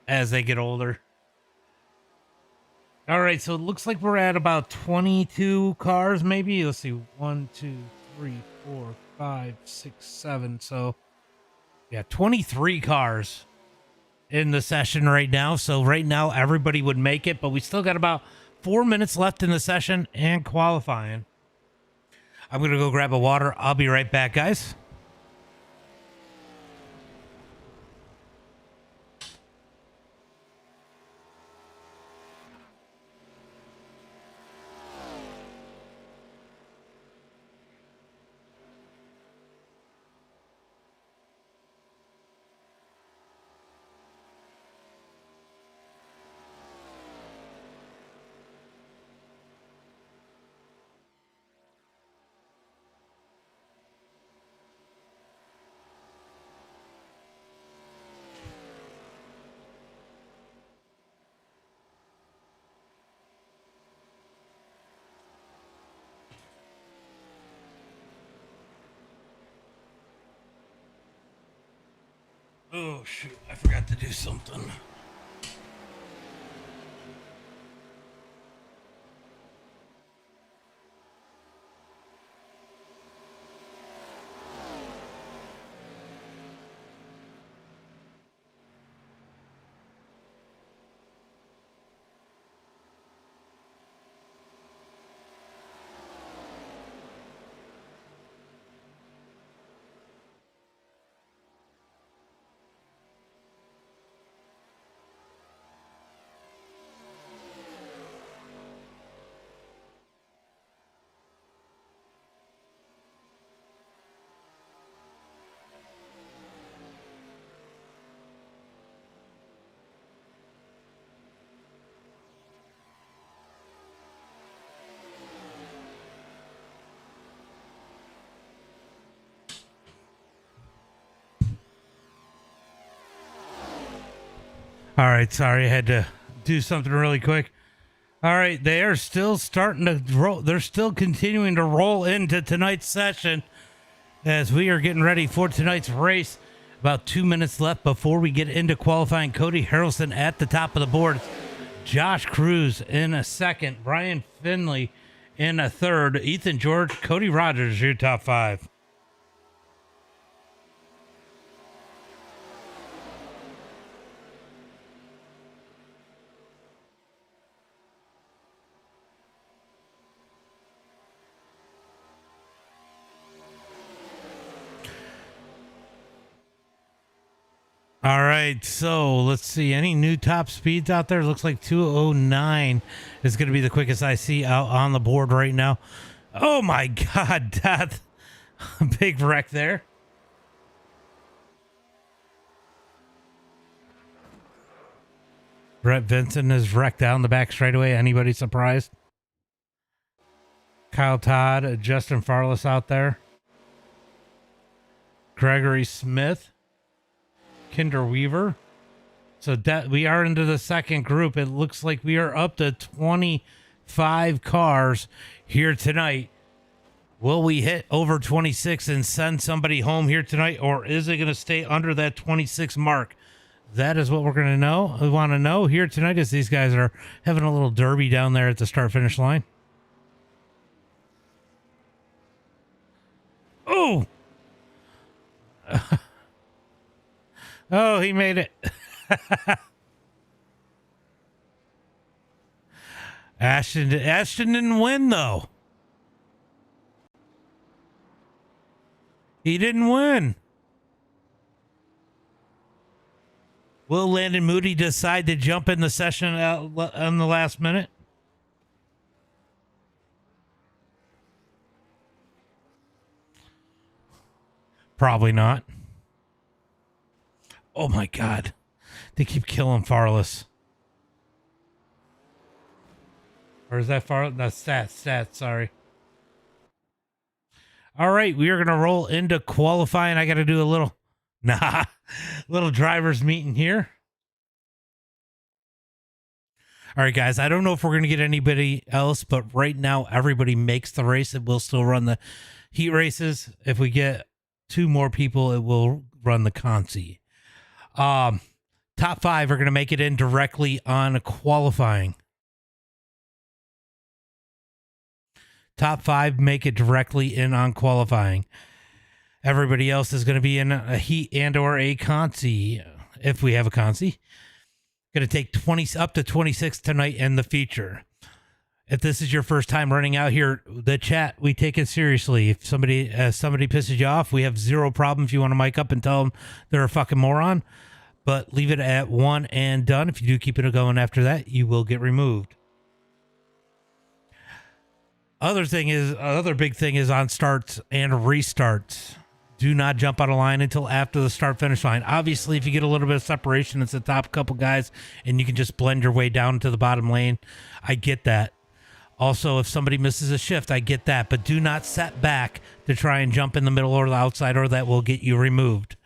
as they get older. All right, so it looks like we're at about 22 cars, maybe. Let's see, 1, 2, 3, 4, 5, 6, 7. So, yeah, 23 cars in the session right now. So right now, everybody would make it, but we still got about 4 minutes left in the session and qualifying. I'm going to go grab a water. I'll be right back, guys. Oh, shoot. I forgot to do something. All right, sorry, I had to do something really quick. All right, they are still starting to roll. They're still continuing to roll into tonight's session as we are getting ready for tonight's race. About 2 minutes left before we get into qualifying. Cody Harrelson at the top of the board. Josh Cruz in a second. Brian Finley in a third. Ethan George, Cody Rogers, your top five. All right, so let's see. Any new top speeds out there? Looks like 209 is going to be the quickest I see out on the board right now. Oh my God, Death. Big wreck there. Brett Vincent is wrecked down the back straightaway. Anybody surprised? Kyle Todd, Justin Farless out there. Gregory Smith. Kinder Weaver. So that we are into the second group. It looks like we are up to 25 cars here tonight. Will we hit over 26 and send somebody home here tonight, or is it going to stay under that 26 mark? That is what we're going to know. We want to know here tonight as these guys are having a little derby down there at the start finish line. Oh! Oh, he made it. Ashton didn't win, though. He didn't win. Will Landon Moody decide to jump in the session on the last minute? Probably not. Oh my God. They keep killing Farless. Or is that far? No, stats, sorry. All right, we are going to roll into qualifying. I got to do a little, little driver's meeting here. All right, guys, I don't know if we're going to get anybody else, but right now everybody makes the race. It will still run the heat races. If we get 2 more people, it will run the Consi. Top 5 are going to make it in directly on qualifying. Top 5 make it directly in on qualifying. Everybody else is going to be in a heat and or a Consi, if we have a Consi. Going to take 20 up to 26 tonight in the feature. If this is your first time running out here, the chat, we take it seriously. If somebody pisses you off, we have zero problem if you want to mic up and tell them they're a fucking moron. But leave it at 1 and done. If you do keep it going after that, you will get removed. Other big thing is on starts and restarts. Do not jump out of line until after the start-finish line. Obviously, if you get a little bit of separation, it's the top couple guys, and you can just blend your way down to the bottom lane. I get that. Also, if somebody misses a shift, I get that. But do not set back to try and jump in the middle or the outside, or that will get you removed.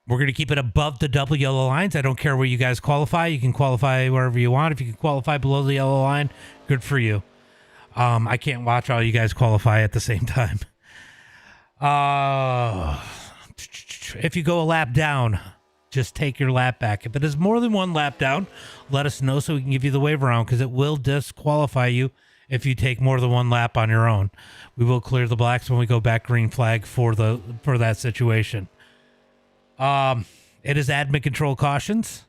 We're going to keep it above the double yellow lines. I don't care where you guys qualify. You can qualify wherever you want. If you can qualify below the yellow line, good for you. I can't watch all you guys qualify at the same time. If you go a lap down, just take your lap back. If it is more than 1 lap down, let us know so we can give you the wave around, because it will disqualify you if you take more than 1 lap on your own. We will clear the blacks when we go back green flag for that situation. It is admin control cautions.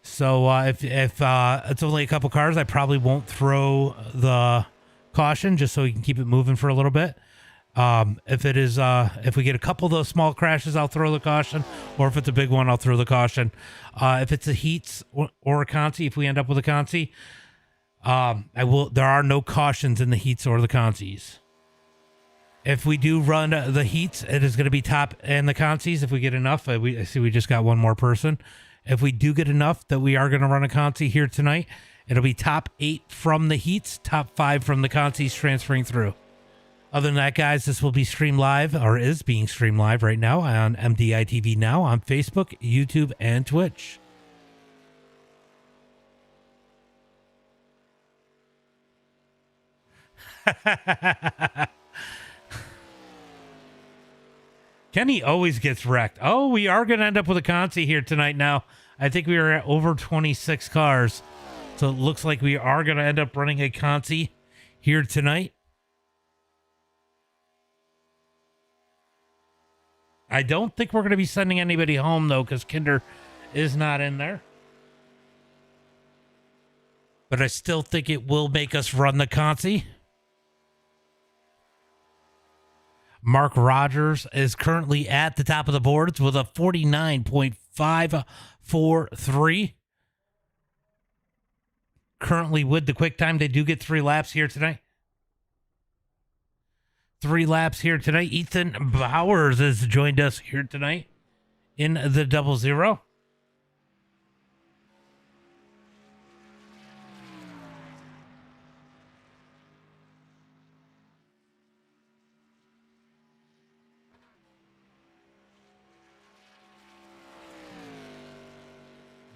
So if it's only a couple cars, I probably won't throw the caution just so we can keep it moving for a little bit. If we get a couple of those small crashes, I'll throw the caution, or if it's a big one, I'll throw the caution. If it's a heats or a Consi, if we end up with a Consi, there are no cautions in the heats or the Consis. If we do run the heats, it is going to be top and the Consis. If we get enough, I see we just got one more person. If we do get enough that we are going to run a Consi here tonight, it'll be top 8 from the heats, top 5 from the Consis transferring through. Other than that, guys, this will be streamed live, or is being streamed live right now on MDiTV now on Facebook, YouTube, and Twitch. Kenny always gets wrecked. Oh, we are going to end up with a Consi here tonight now. I think we are at over 26 cars. So it looks like we are going to end up running a Consi here tonight. I don't think we're going to be sending anybody home, though, because Kinder is not in there. But I still think it will make us run the Consi. Mark Rogers is currently at the top of the boards with a 49.543. Currently with the quick time. They do get 3 laps here tonight. 3 laps here tonight. Ethan Bowers has joined us here tonight in the 00.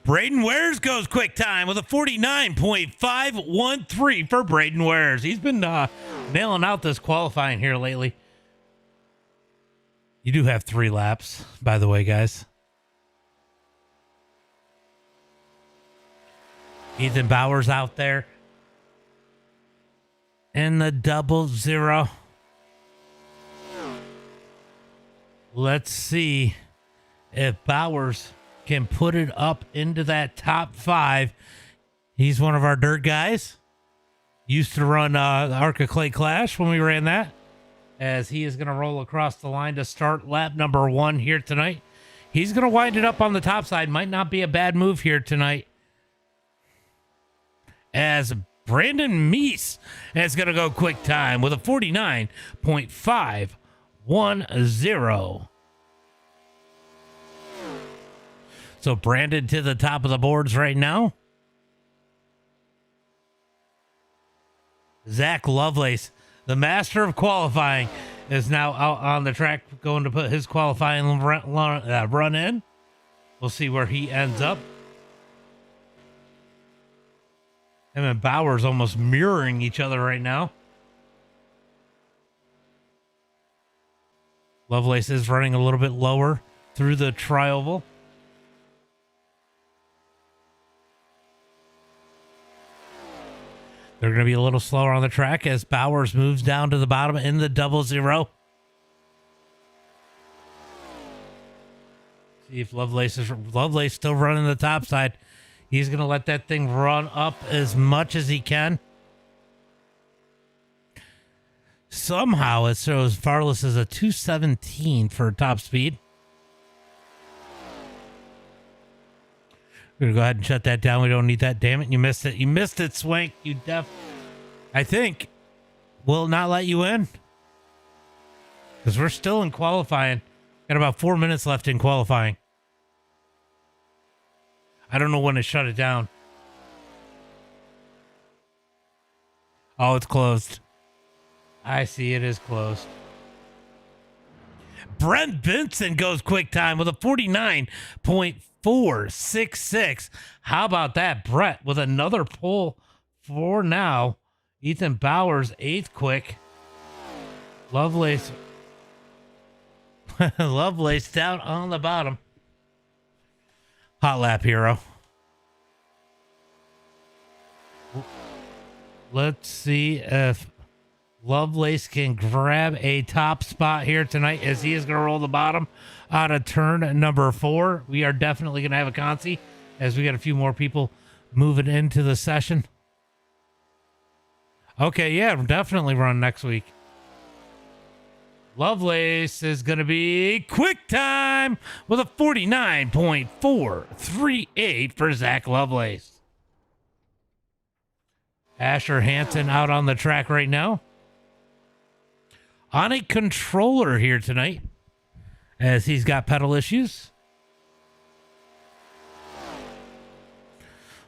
Braden Wares goes quick time with a 49.513 for Braden Wares. He's been nailing out this qualifying here lately. You do have 3 laps, by the way, guys. Ethan Bowers out there in the 00. Let's see if Bowers can put it up into that top 5. He's one of our dirt guys. Used to run the Arca Clay Clash when we ran that. As he is going to roll across the line to start lap number 1 here tonight. He's going to wind it up on the top side. Might not be a bad move here tonight. As Brandon Meese is going to go quick time with a 49.510. So Brandon to the top of the boards right now. Zach Lovelace, the master of qualifying, is now out on the track going to put his qualifying run in. We'll see where he ends up. Him and Bowers almost mirroring each other right now. Lovelace is running a little bit lower through the tri-oval. They're going to be a little slower on the track as Bowers moves down to the bottom in the 00. See if Lovelace still running the top side. He's going to let that thing run up as much as he can. Somehow it shows Farless as a 217 for top speed. We're going to go ahead and shut that down. We don't need that. Damn it. You missed it. You missed it, Swank. I think will not let you in. Because we're still in qualifying. Got about 4 minutes left in qualifying. I don't know when to shut it down. Oh, it's closed. I see it is closed. Brent Benson goes quick time with a 49.466. How about that, Brett, with another pole for now. Ethan Bowers, 8th quick. Lovelace down on the bottom. Hot lap hero. Let's see if Lovelace can grab a top spot here tonight as he is going to roll the bottom out of turn number 4. We are definitely going to have a consi as we got a few more people moving into the session. Okay, yeah, definitely run next week. Lovelace is going to be quick time with a 49.438 for Zach Lovelace. Asher Hansen out on the track right now. On a controller here tonight as he's got pedal issues.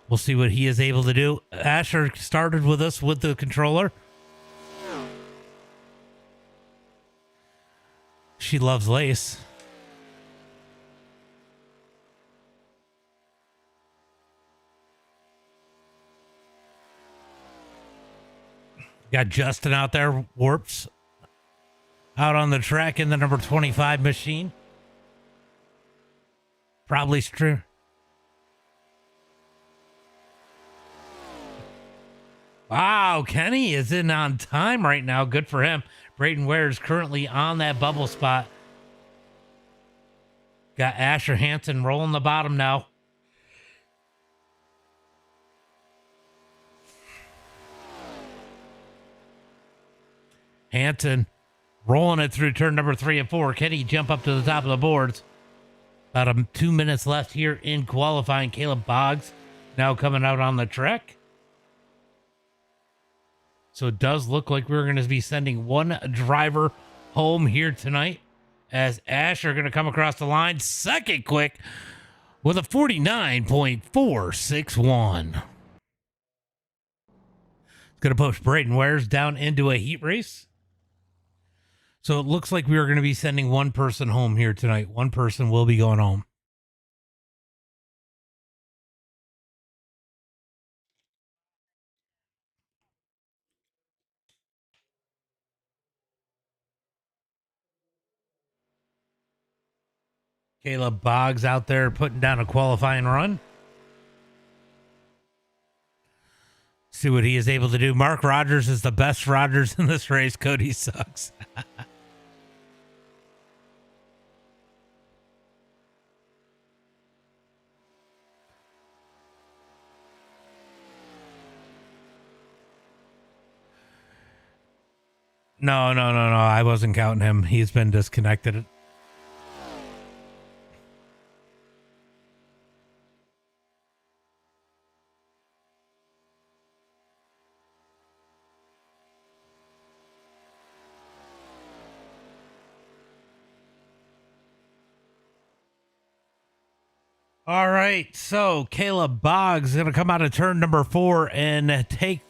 We'll see what he is able to do. Asher started with us with the controller. She loves lace. Got Justin out there, Warps out on the track in the number 25 machine. Probably true. Wow, Kenny is in on time right now. Good for him. Braden Ware is currently on that bubble spot. Got Asher Hansen rolling the bottom now. Hansen rolling it through turn number 3 and 4. Kenny jump up to the top of the boards. About 2 minutes left here in qualifying. Caleb Boggs now coming out on the track. So it does look like we're going to be sending one driver home here tonight as Asher going to come across the line second quick with a 49.461. It's going to push Braden Wares down into a heat race. So it looks like we are going to be sending one person home here tonight. One person will be going home. Caleb Boggs out there putting down a qualifying run. See what he is able to do. Mark Rogers is the best Rogers in this race. Cody sucks. No. I wasn't counting him. He's been disconnected. All right, so Caleb Boggs is going to come out of turn number 4 and take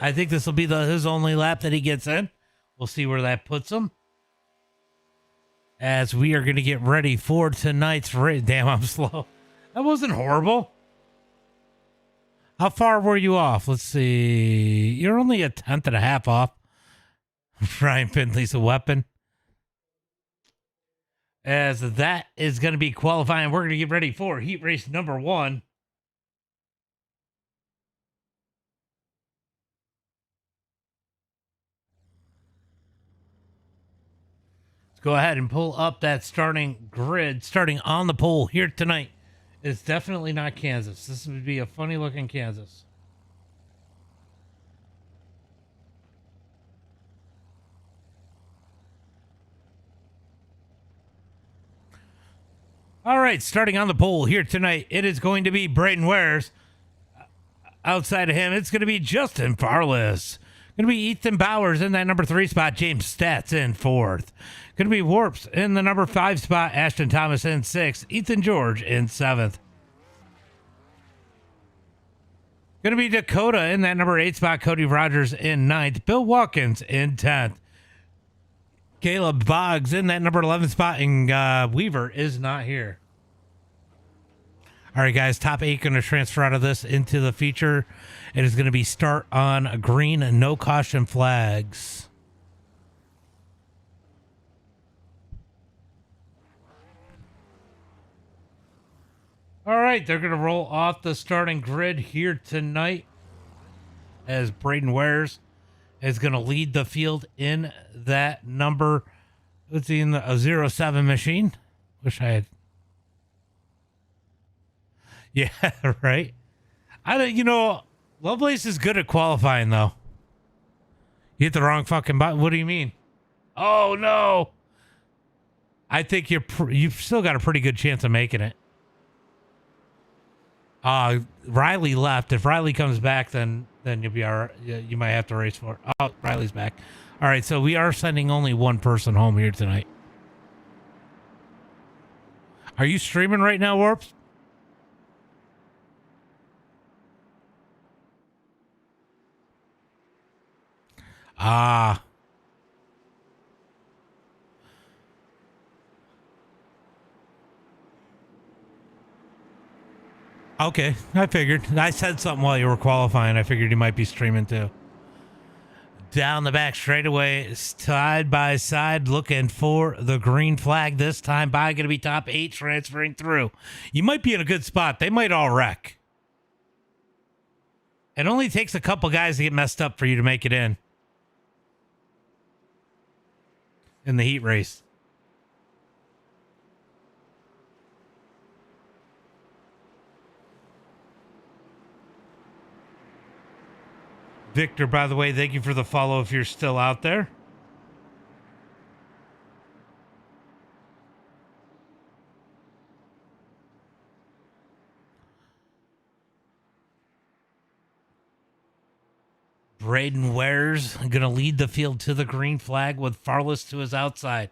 I think this will be his only lap that he gets in. We'll see where that puts him. As we are going to get ready for tonight's race. Damn, I'm slow. That wasn't horrible. How far were you off? Let's see. You're only a 10.5 off. Ryan Findley's a weapon. As that is going to be qualifying. We're going to get ready for heat race number 1. Let's go ahead and pull up that starting grid. Starting on the pole here tonight. It's definitely not Kansas. This would be a funny looking Kansas. All right, starting on the pole here tonight, it is going to be Braden Wares. Outside of him, it's going to be Justin Farless. Going to be Ethan Bowers in that number 3 spot. James Stats in 4th. Going to be Warps in the number 5 spot. Ashton Thomas in 6th. Ethan George in 7th. Going to be Dakota in that number 8 spot. Cody Rogers in 9th. Bill Watkins in 10th. Caleb Boggs in that number 11 spot, and Weaver is not here. All right, guys, top 8 going to transfer out of this into the feature. It is going to be start on green and no caution flags. All right, they're going to roll off the starting grid here tonight as Braden Wares is going to lead the field in that number. Let's see, in the 07 machine. Wish I had. Yeah, right. I don't. Lovelace is good at qualifying, though. You hit the wrong fucking button. What do you mean? Oh no. I think you've still got a pretty good chance of making it. Riley left. If Riley comes back, then you'll be all right. You might have to race for it. Oh, Riley's back. All right, so we are sending only one person home here tonight. Are you streaming right now, Warps? Okay, I figured. I said something while you were qualifying. I figured you might be streaming too. Down the back straightaway, side by side, looking for the green flag. This time by going to be top 8 transferring through. You might be in a good spot. They might all wreck. It only takes a couple guys to get messed up for you to make it in the heat race. Victor, by the way, thank you for the follow if you're still out there. Braden Wares going to lead the field to the green flag with Farless to his outside.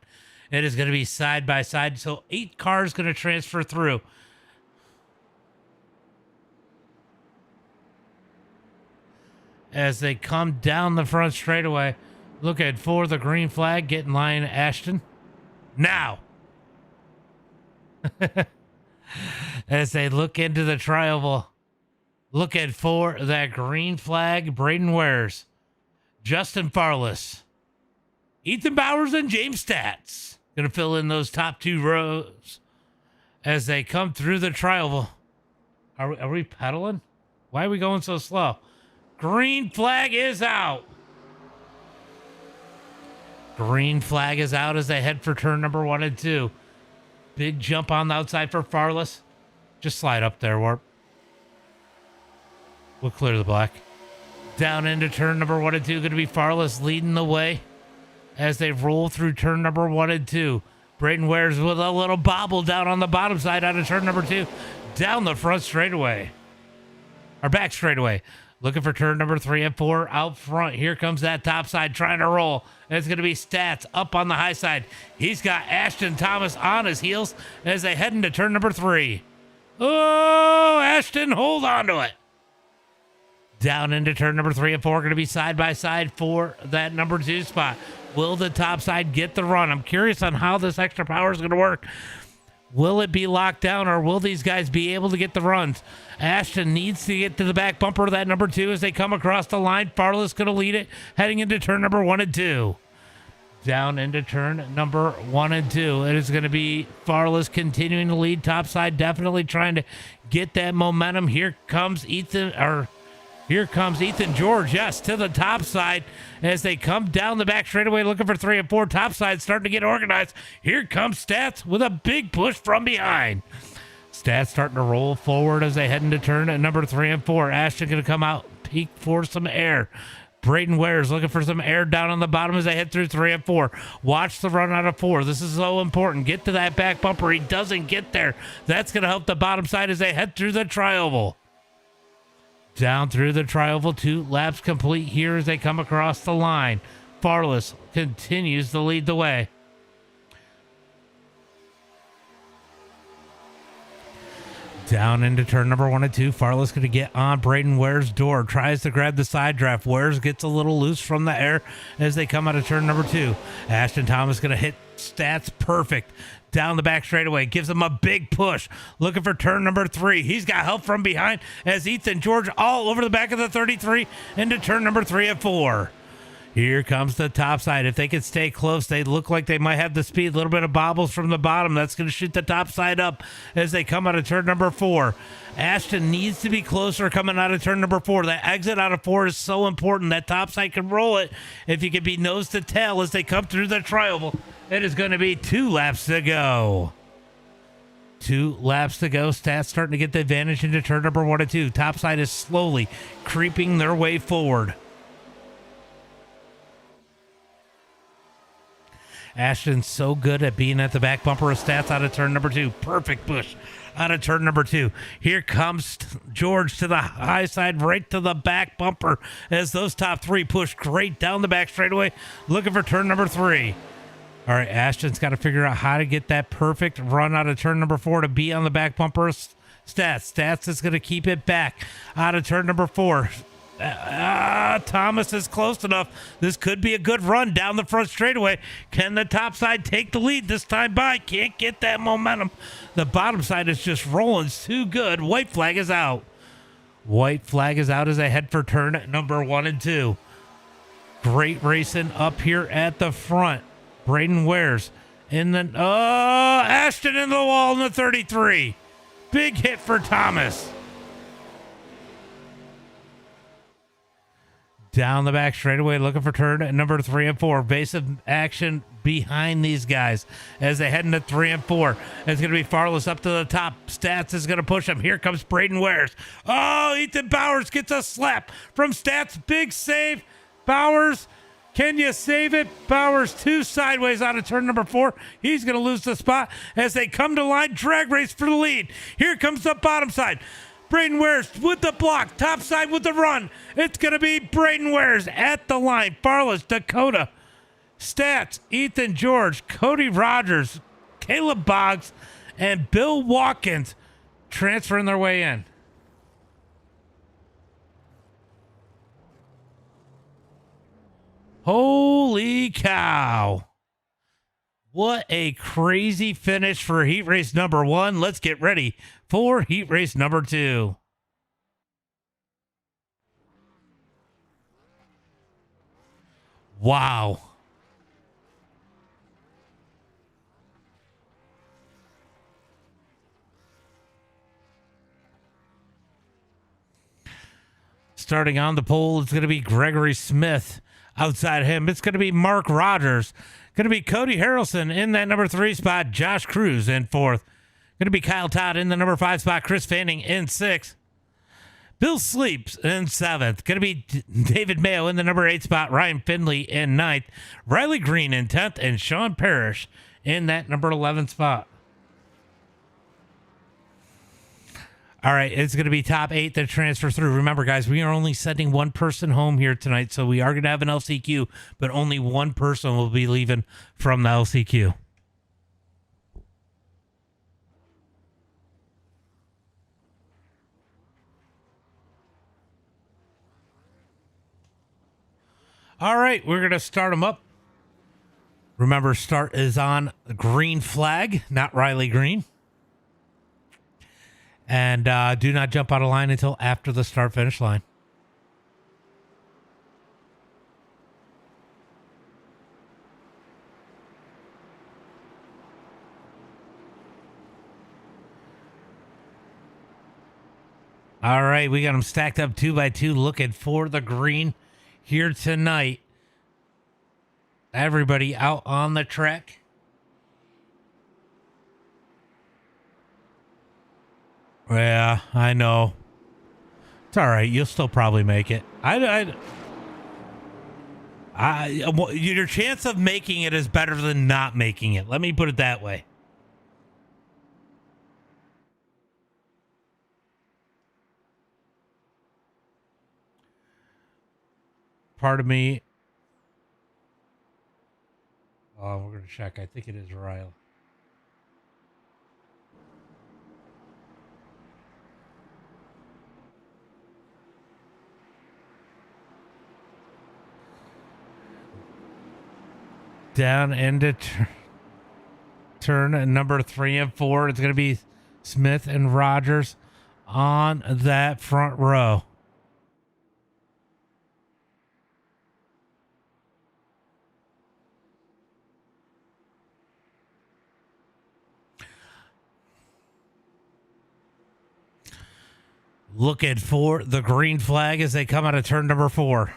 It is going to be side by side, so 8 cars going to transfer through. As they come down the front straightaway, looking for the green flag, get in line, Ashton. Now! As they look into the tri-oval, looking for that green flag, Braden Wares, Justin Farless, Ethan Bowers, and James Stats. Going to fill in those top 2 rows as they come through the tri-oval. Are we pedaling? Why are we going so slow? Green flag is out. Green flag is out as they head for turn number 1 and 2. Big jump on the outside for Farless. Just slide up there, Warp. We'll clear the black. Down into turn number 1 and 2. Going to be Farless leading the way as they roll through turn number 1 and 2. Braden Wares with a little bobble down on the bottom side out of turn number 2. Down the front straightaway. Or back straightaway. Looking for turn number 3 and 4 out front. Here comes that top side trying to roll. And it's going to be Stats up on the high side. He's got Ashton Thomas on his heels as they head into turn number 3. Oh, Ashton, hold on to it. Down into turn number 3 and 4, going to be side by side for that number 2 spot. Will the top side get the run? I'm curious on how this extra power is going to work. Will it be locked down, or will these guys be able to get the runs? Ashton needs to get to the back bumper of that number 2 as they come across the line. Farless going to lead it, heading into turn number 1 and 2. Down into turn number 1 and 2. It is going to be Farless continuing to lead. Topside definitely trying to get that momentum. Here comes Ethan George, yes, to the top side as they come down the back straightaway looking for 3 and 4. Top side starting to get organized. Here comes Stats with a big push from behind. Stats starting to roll forward as they head into turn at number 3 and 4. Ashton going to come out, peek for some air. Braden Ware's looking for some air down on the bottom as they head through 3 and 4. Watch the run out of 4. This is so important. Get to that back bumper. He doesn't get there. That's going to help the bottom side as they head through the tri-oval. Down through the tri-oval, 2 laps complete here as they come across the line. Farless continues to lead the way. Down into turn number 1 and 2. Farless going to get on Braden Ware's door. Tries to grab the side draft. Wares gets a little loose from the air as they come out of turn number 2. Ashton Thomas going to hit Stats perfect. Down the back straightaway. Gives him a big push. Looking for turn number 3. He's got help from behind as Ethan George all over the back of the 33 into turn number 3 and 4. Here comes the top side. If they can stay close, they look like they might have the speed. A little bit of bobbles from the bottom. That's going to shoot the top side up as they come out of turn number 4. Ashton needs to be closer coming out of turn number 4. That exit out of 4 is so important. That top side can roll it if you can be nose to tail as they come through the tri-oval. It is going to be 2 laps to go. 2 laps to go. Stats starting to get the advantage into turn number 1 and 2. Top side is slowly creeping their way forward. Ashton's so good at being at the back bumper of Stats out of turn number 2. Perfect push out of turn number 2. Here comes George to the high side, right to the back bumper as those top 3 push great down the back straightaway, looking for turn number 3. All right, Ashton's got to figure out how to get that perfect run out of turn number 4 to be on the back bumper of Stats. Stats is going to keep it back out of turn number 4. Thomas is close enough. This could be a good run down the front straightaway. Can the top side take the lead this time by? Can't get that momentum. The bottom side is just rolling. It's too good. White flag is out. White flag is out as they head for turn number 1 and 2. Great racing up here at the front. Braden Wares in the Ashton in the wall in the 33. Big hit for Thomas. Down the back straightaway, looking for turn number 3 and 4. Base of action behind these guys as they head into 3 and 4. It's going to be Farless up to the top. Stats is going to push him. Here comes Braden Wares. Oh, Ethan Bowers gets a slap from Stats. Big save. Bowers, can you save it? Bowers 2 sideways out of turn number 4. He's going to lose the spot as they come to line. Drag race for the lead. Here comes the bottom side. Braden Wares with the block, top side with the run. It's going to be Braden Wares at the line. Farless, Dakota, Stats, Ethan George, Cody Rogers, Caleb Boggs, and Bill Watkins transferring their way in. Holy cow. What a crazy finish for heat race number 1. Let's get ready for heat race number 2. Wow. Starting on the pole, it's going to be Gregory Smith. Outside him, it's going to be Mark Rogers. Going to be Cody Harrelson in that number 3 spot. Josh Cruz in 4th. Going to be Kyle Todd in the number 5 spot. Chris Fanning in 6th. Bill Sleeps in 7th. Going to be David Mayo in the number 8 spot. Ryan Finley in 9th. Riley Green in 10th. And Sean Parrish in that number 11 spot. All right, it's going to be top 8 that transfer through. Remember, guys, we are only sending one person home here tonight, so we are going to have an LCQ, but only one person will be leaving from the LCQ. All right, we're going to start them up. Remember, start is on the green flag, not Riley Green. And do not jump out of line until after the start-finish line. All right, we got them stacked up 2 by 2, looking for the green here tonight. Everybody out on the track. Yeah, I know. It's all right. You'll still probably make it. Your chance of making it is better than not making it. Let me put it that way. Part of me. Oh, we're going to check. I think it is Riley. Down into turn number 3 and 4. It's going to be Smith and Rogers on that front row. Looking for the green flag as they come out of turn number 4.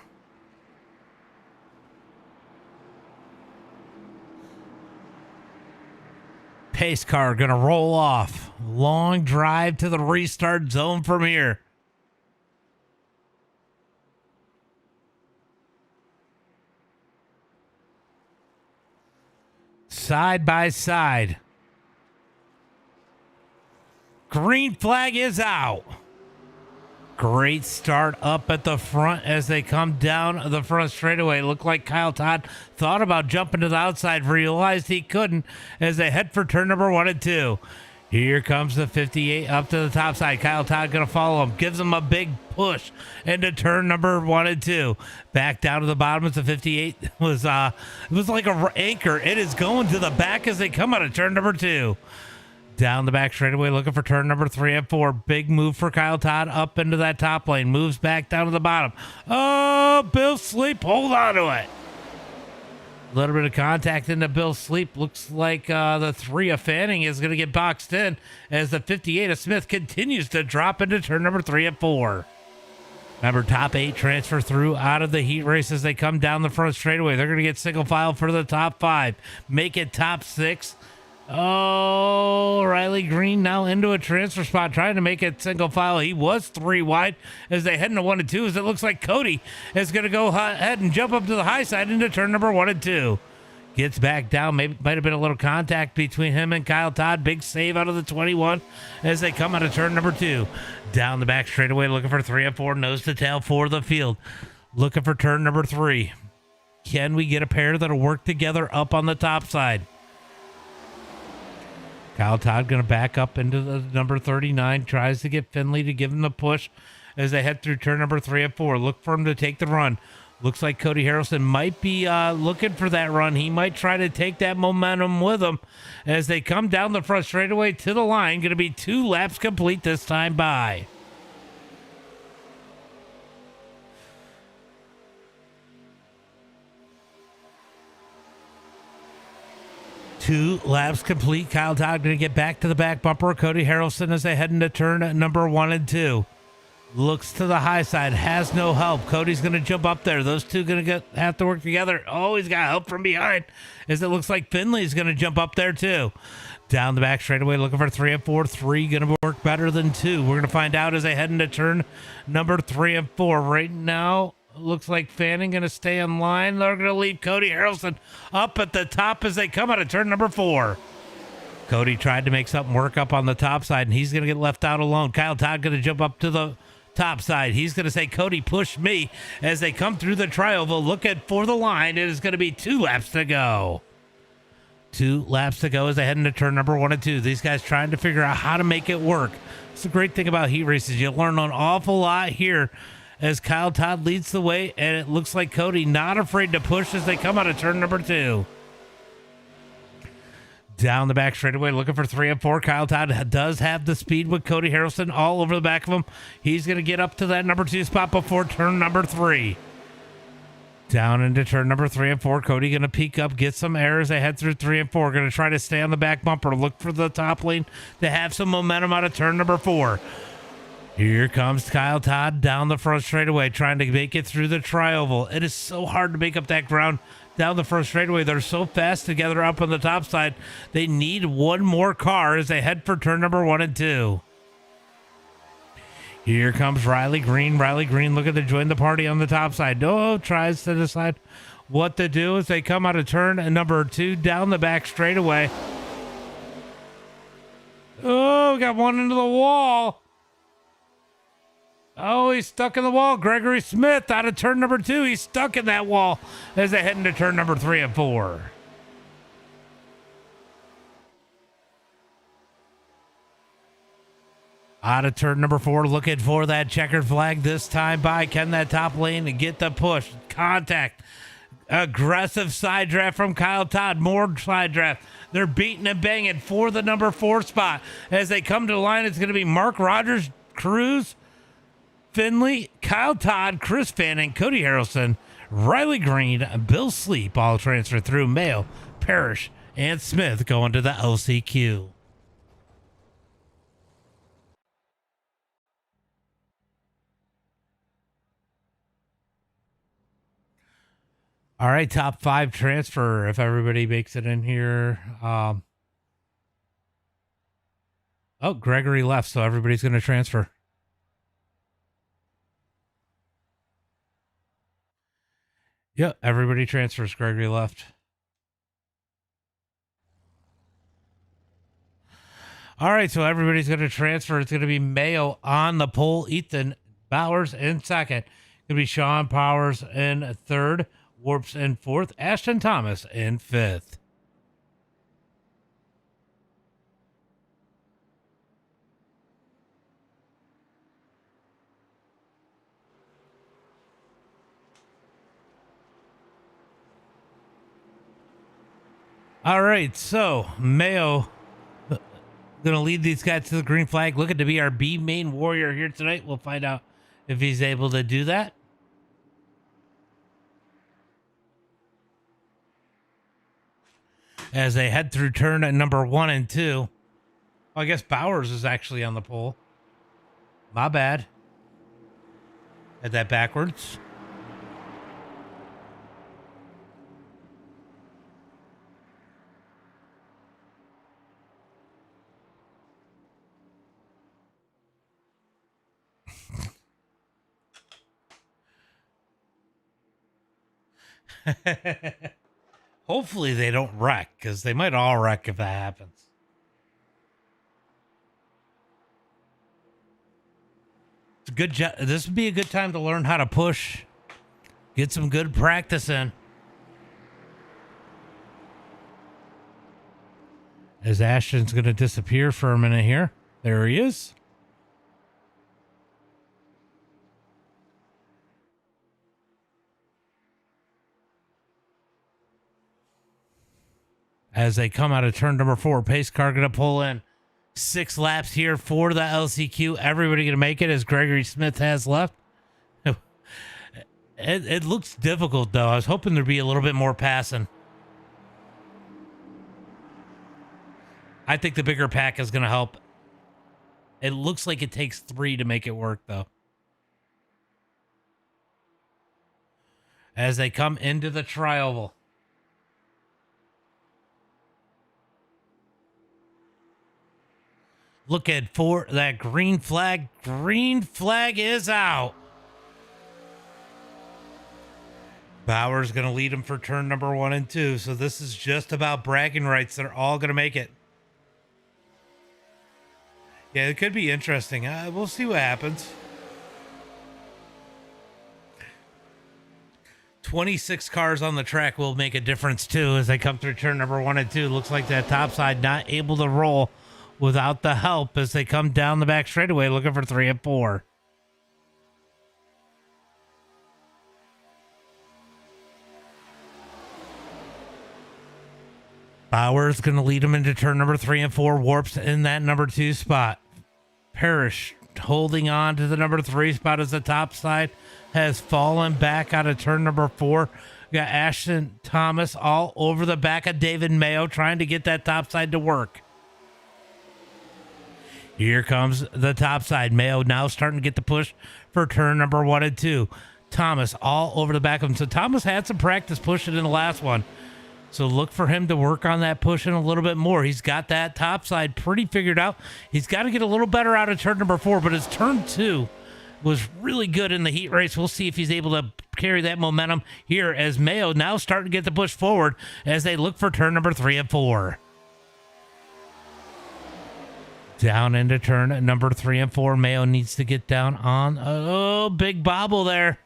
Pace car gonna roll off. Long drive to the restart zone from here. Side by side. Green flag is out. Great start up at the front as they come down the front straightaway. Looked like Kyle Todd thought about jumping to the outside, realized he couldn't as they head for turn number 1 and 2. Here comes the 58 up to the top side. Kyle Todd going to follow him, gives him a big push into turn number 1 and 2. Back down to the bottom as the 58 was it was like a anchor. It is going to the back as they come out of turn number 2. Down the back straightaway, looking for turn number 3 and 4. Big move for Kyle Todd up into that top lane. Moves back down to the bottom. Oh, Bill Sleep, hold on to it. A little bit of contact into Bill Sleep. Looks like the 3 of Fanning is going to get boxed in as the 58 of Smith continues to drop into turn number 3 and 4. Remember, top 8 transfer through out of the heat race as they come down the front straightaway. They're going to get single file for the top 5. Make it top 6. Oh, Riley Green now into a transfer spot, trying to make it single file. He was 3 wide as they head into 1 and 2, as it looks like Cody is going to go ahead and jump up to the high side into turn number 1 and 2. Gets back down. Maybe might have been a little contact between him and Kyle Todd. Big save out of the 21 as they come out of turn number 2. Down the back straightaway, looking for 3 and 4, nose to tail for the field. Looking for turn number 3. Can we get a pair that'll work together up on the top side? Kyle Todd going to back up into the number 39. Tries to get Finley to give him the push as they head through turn number 3 and 4. Look for him to take the run. Looks like Cody Harrelson might be looking for that run. He might try to take that momentum with him as they come down the front straightaway to the line. Going to be 2 laps complete this time by. Two laps complete. Kyle Todd going to get back to the back bumper. Cody Harrelson as they head into turn number 1 and 2. Looks to the high side. Has no help. Cody's going to jump up there. Those two going to have to work together. Oh, he's got help from behind as it looks like Finley's going to jump up there too. Down the back straightaway looking for 3 and 4. 3 going to work better than 2. We're going to find out as they head into turn number 3 and 4. Right now, looks like Fanning going to stay in line. They're going to leave Cody Harrelson up at the top as they come out of turn number 4. Cody tried to make something work up on the top side, and he's going to get left out alone. Kyle Todd going to jump up to the top side. He's going to say, Cody, push me as they come through the tri-oval. Looking for the line. It is going to be 2 laps to go. 2 laps to go as they head into turn number 1 and 2. These guys trying to figure out how to make it work. It's the great thing about heat races. You learn an awful lot here as Kyle Todd leads the way, and it looks like Cody not afraid to push as they come out of turn number 2. Down the back straightaway, looking for 3 and 4. Kyle Todd does have the speed with Cody Harrelson all over the back of him. He's going to get up to that number 2 spot before turn number 3. Down into turn number 3 and 4. Cody going to peek up, get some air as they head through 3 and 4. Going to try to stay on the back bumper, look for the top lane to have some momentum out of turn number 4. Here comes Kyle Todd down the front straightaway, trying to make it through the tri-oval. It is so hard to make up that ground down the front straightaway. They're so fast together up on the top side. They need one more car as they head for turn number 1 and 2. Here comes Riley Green. Riley Green looking to join the party on the top side. No, tries to decide what to do as they come out of turn number 2 down the back straightaway. Oh, got one into the wall. Oh, he's stuck in the wall. Gregory Smith out of turn number 2. He's stuck in that wall as they head into turn number 3 and 4. Out of turn number 4, looking for that checkered flag this time by Ken, that top lane, and get the push. Contact. Aggressive side draft from Kyle Todd. More side draft. They're beating and banging for the number 4 spot. As they come to the line, it's going to be Mark Rogers, Cruz, Finley, Kyle Todd, Chris Fanning, Cody Harrelson, Riley Green, Bill Sleep, all transfer through. Mayo, Parrish, and Smith going to the LCQ. All right, top 5 transfer, if everybody makes it in here. Oh, Gregory left, so everybody's going to transfer. Yep, everybody transfers. Gregory left. All right, so everybody's going to transfer. It's going to be Mayo on the pole, Ethan Bowers in second. It's going to be Sean Powers in third, Warps in fourth, Ashton Thomas in fifth. All right, so Mayo going to lead these guys to the green flag, looking to be our B main warrior here tonight. We'll find out if he's able to do that. As they head through turn at number 1 and 2. I guess Bowers is actually on the pole. My bad. Had that backwards. Hopefully they don't wreck, because they might all wreck if that happens. It's a good job. This would be a good time to learn how to push. Get some good practice in. As Ashton's going to disappear for a minute here. There he is. As they come out of turn number 4, pace car going to pull in 6 laps here for the LCQ. Everybody going to make it as Gregory Smith has left. It looks difficult, though. I was hoping there'd be a little bit more passing. I think the bigger pack is going to help. It looks like it takes 3 to make it work, though. As they come into the tri-oval. Looking for that green flag. Green flag is out. Bauer's going to lead them for turn number 1 and 2. So this is just about bragging rights. They're all going to make it. Yeah, it could be interesting. We'll see what happens. 26 cars on the track will make a difference, too, as they come through turn number 1 and 2. Looks like that top side not able to roll without the help as they come down the back straightaway looking for 3 and 4. Bauer's going to lead him into turn number 3 and 4. Warps in that number 2 spot. Parrish holding on to the number 3 spot as the top side has fallen back out of turn number 4. We got Ashton Thomas all over the back of David Mayo trying to get that top side to work. Here comes the top side. Mayo now starting to get the push for turn number 1 and 2. Thomas all over the back of him. So Thomas had some practice pushing in the last one. So look for him to work on that pushing a little bit more. He's got that top side pretty figured out. He's got to get a little better out of turn number 4, but his turn 2 was really good in the heat race. We'll see if he's able to carry that momentum here as Mayo now starting to get the push forward as they look for turn number 3 and 4. Down into turn number 3 and 4. Mayo needs to get down on big bobble there.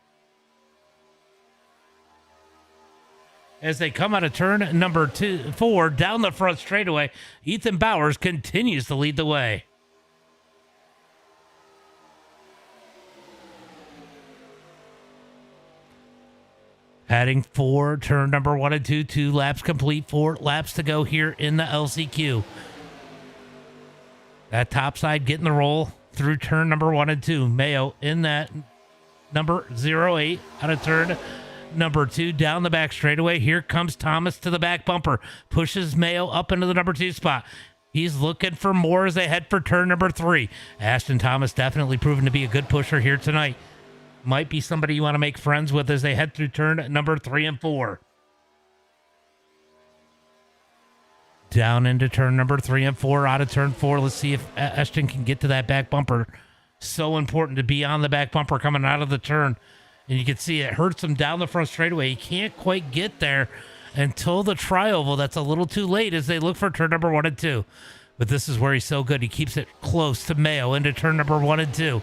As they come out of turn number 4 down the front straightaway, Ethan Bowers continues to lead the way. Heading for turn number 1 and 2, 2 laps complete, 4 laps to go here in the LCQ. That top side getting the roll through turn number 1 and 2. Mayo in that number 08 out of turn number 2 down the back straightaway. Here comes Thomas to the back bumper. Pushes Mayo up into the number 2 spot. He's looking for more as they head for turn number 3. Ashton Thomas definitely proven to be a good pusher here tonight. Might be somebody you want to make friends with as they head through turn number 3 and 4. Down into turn number 3 and 4, out of turn 4. Let's see if Ashton can get to that back bumper. So important to be on the back bumper coming out of the turn. And you can see it hurts him down the front straightaway. He can't quite get there until the tri-oval. That's a little too late as they look for turn number 1 and 2. But this is where he's so good. He keeps it close to Mayo into turn number 1 and 2.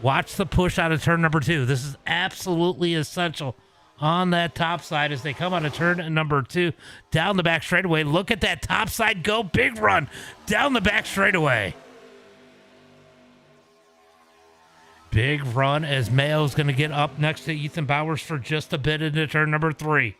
Watch the push out of turn number 2. This is absolutely essential on that top side as they come out of turn number 2 down the back straightaway. Look at that top side go. Big run down the back straightaway. Big run as Mayo's going to get up next to Ethan Bowers for just a bit into turn number 3.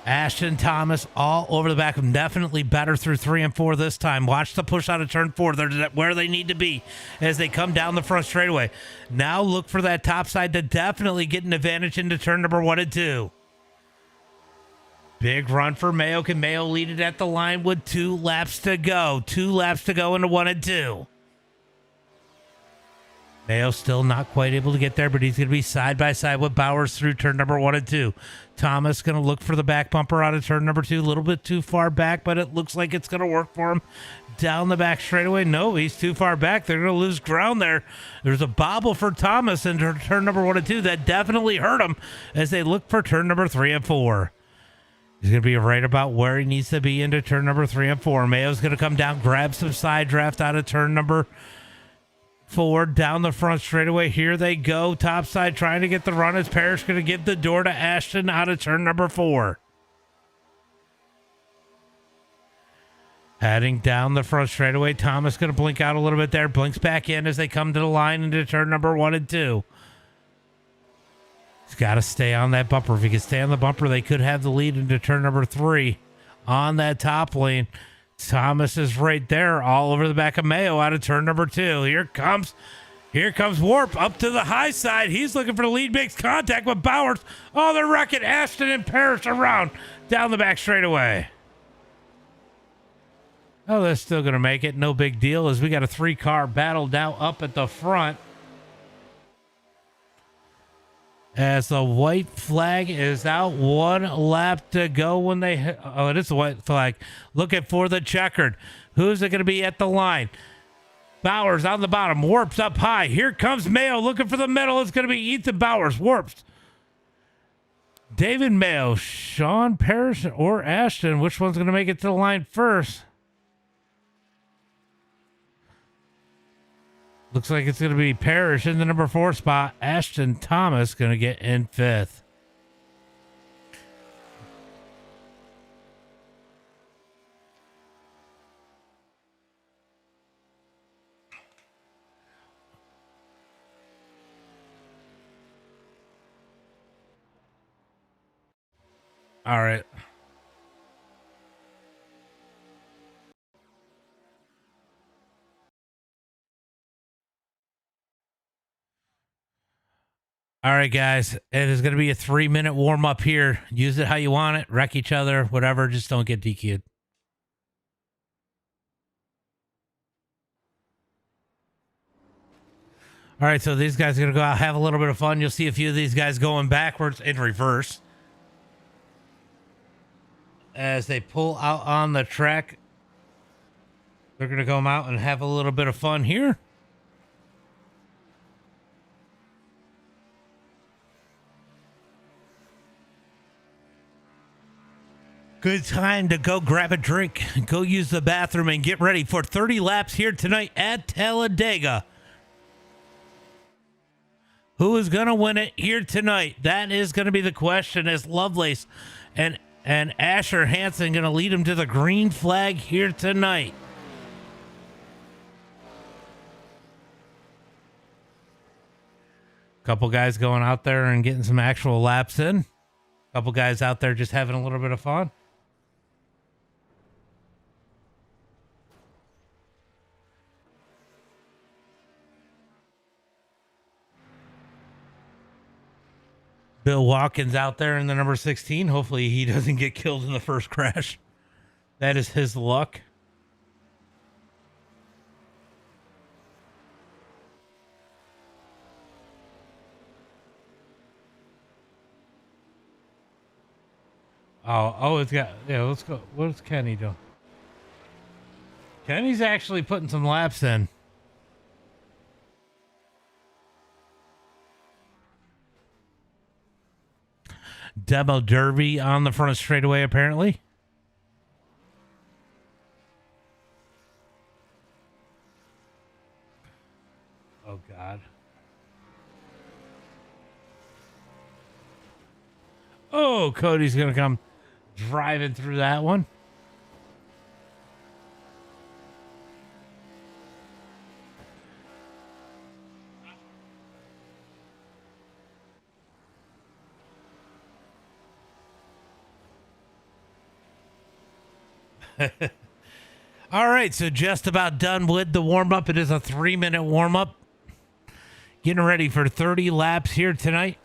Ashton Thomas all over the back of him. Definitely better through 3 and 4 this time. Watch the push out of turn 4. They're where they need to be as they come down the front straightaway. Now look for that top side to definitely get an advantage into turn number 1 and 2. Big run for Mayo. Can Mayo lead it at the line with 2 laps to go? 2 laps to go into 1 and 2. Mayo still not quite able to get there, but he's going to be side by side with Bowers through turn number 1 and 2. Thomas going to look for the back bumper out of turn number 2. A little bit too far back, but it looks like it's going to work for him. Down the back straightaway. No, he's too far back. They're going to lose ground there. There's a bobble for Thomas into turn number 1 and 2. That definitely hurt him as they look for turn number 3 and 4. He's going to be right about where he needs to be into turn number 3 and 4. Mayo's going to come down, grab some side draft out of turn number 4 down the front straightaway. Here they go. Top side trying to get the run as Parrish going to give the door to Ashton out of turn number 4. Heading down the front straightaway. Thomas going to blink out a little bit there. Blinks back in as they come to the line into turn number 1 and 2. He's got to stay on that bumper. If he can stay on the bumper, they could have the lead into turn number 3 on that top lane. Thomas is right there all over the back of Mayo out of turn number 2. Here comes Warp up to the high side. He's looking for the lead, makes contact with Bowers. Oh, they're wrecking Ashton and Parrish around down the back straightaway. Oh, they're still going to make it. No big deal as we got a 3-car battle now up at the front. As the white flag is out, 1 lap to go when they hit. Oh, it is the white flag. Looking for the checkered. Who's it going to be at the line? Bowers on the bottom. Warps up high. Here comes Mayo looking for the middle. It's going to be Ethan Bowers. Warps. David Mayo, Sean Parrish, or Ashton. Which one's going to make it to the line first? Looks like it's going to be Parrish in the number 4 spot. Ashton Thomas going to get in 5th. All right. All right, guys. It is going to be a 3-minute warm up here. Use it how you want it. Wreck each other, whatever. Just don't get DQ'd. All right, so these guys are going to go out, have a little bit of fun. You'll see a few of these guys going backwards in reverse as they pull out on the track. They're going to come out and have a little bit of fun here. Good time to go grab a drink, go use the bathroom, and get ready for 30 laps here tonight at Talladega. Who is going to win it here tonight? That is going to be the question, as Lovelace and Asher Hansen going to lead him to the green flag here tonight. Couple guys going out there and getting some actual laps in. Couple guys out there just having a little bit of fun. Bill Watkins out there in the number 16. Hopefully he doesn't get killed in the first crash. That is his luck. Oh, it's got, yeah, let's go. What's Kenny doing? Kenny's actually putting some laps in. Demo Derby on the front straightaway, apparently. Oh, God. Oh, Cody's going to come driving through that one. All right, so just about done with the warm-up. It is a 3-minute warm-up. Getting ready for 30 laps here tonight.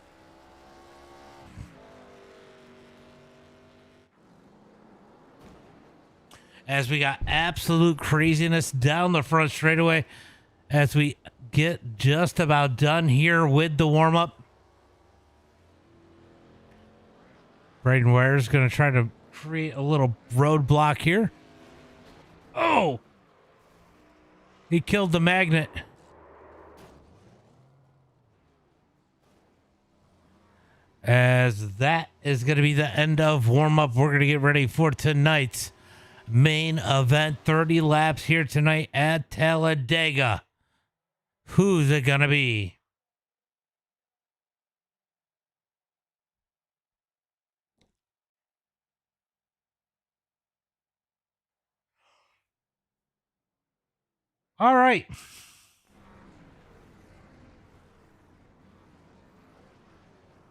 As we got absolute craziness down the front straightaway as we get just about done here with the warm-up. Braden Ware is going to try to create a little roadblock here. Oh! He killed the magnet. As that is going to be the end of warm-up, we're going to get ready for tonight's main event. 30 laps here tonight at Talladega. Who's it going to be? All right.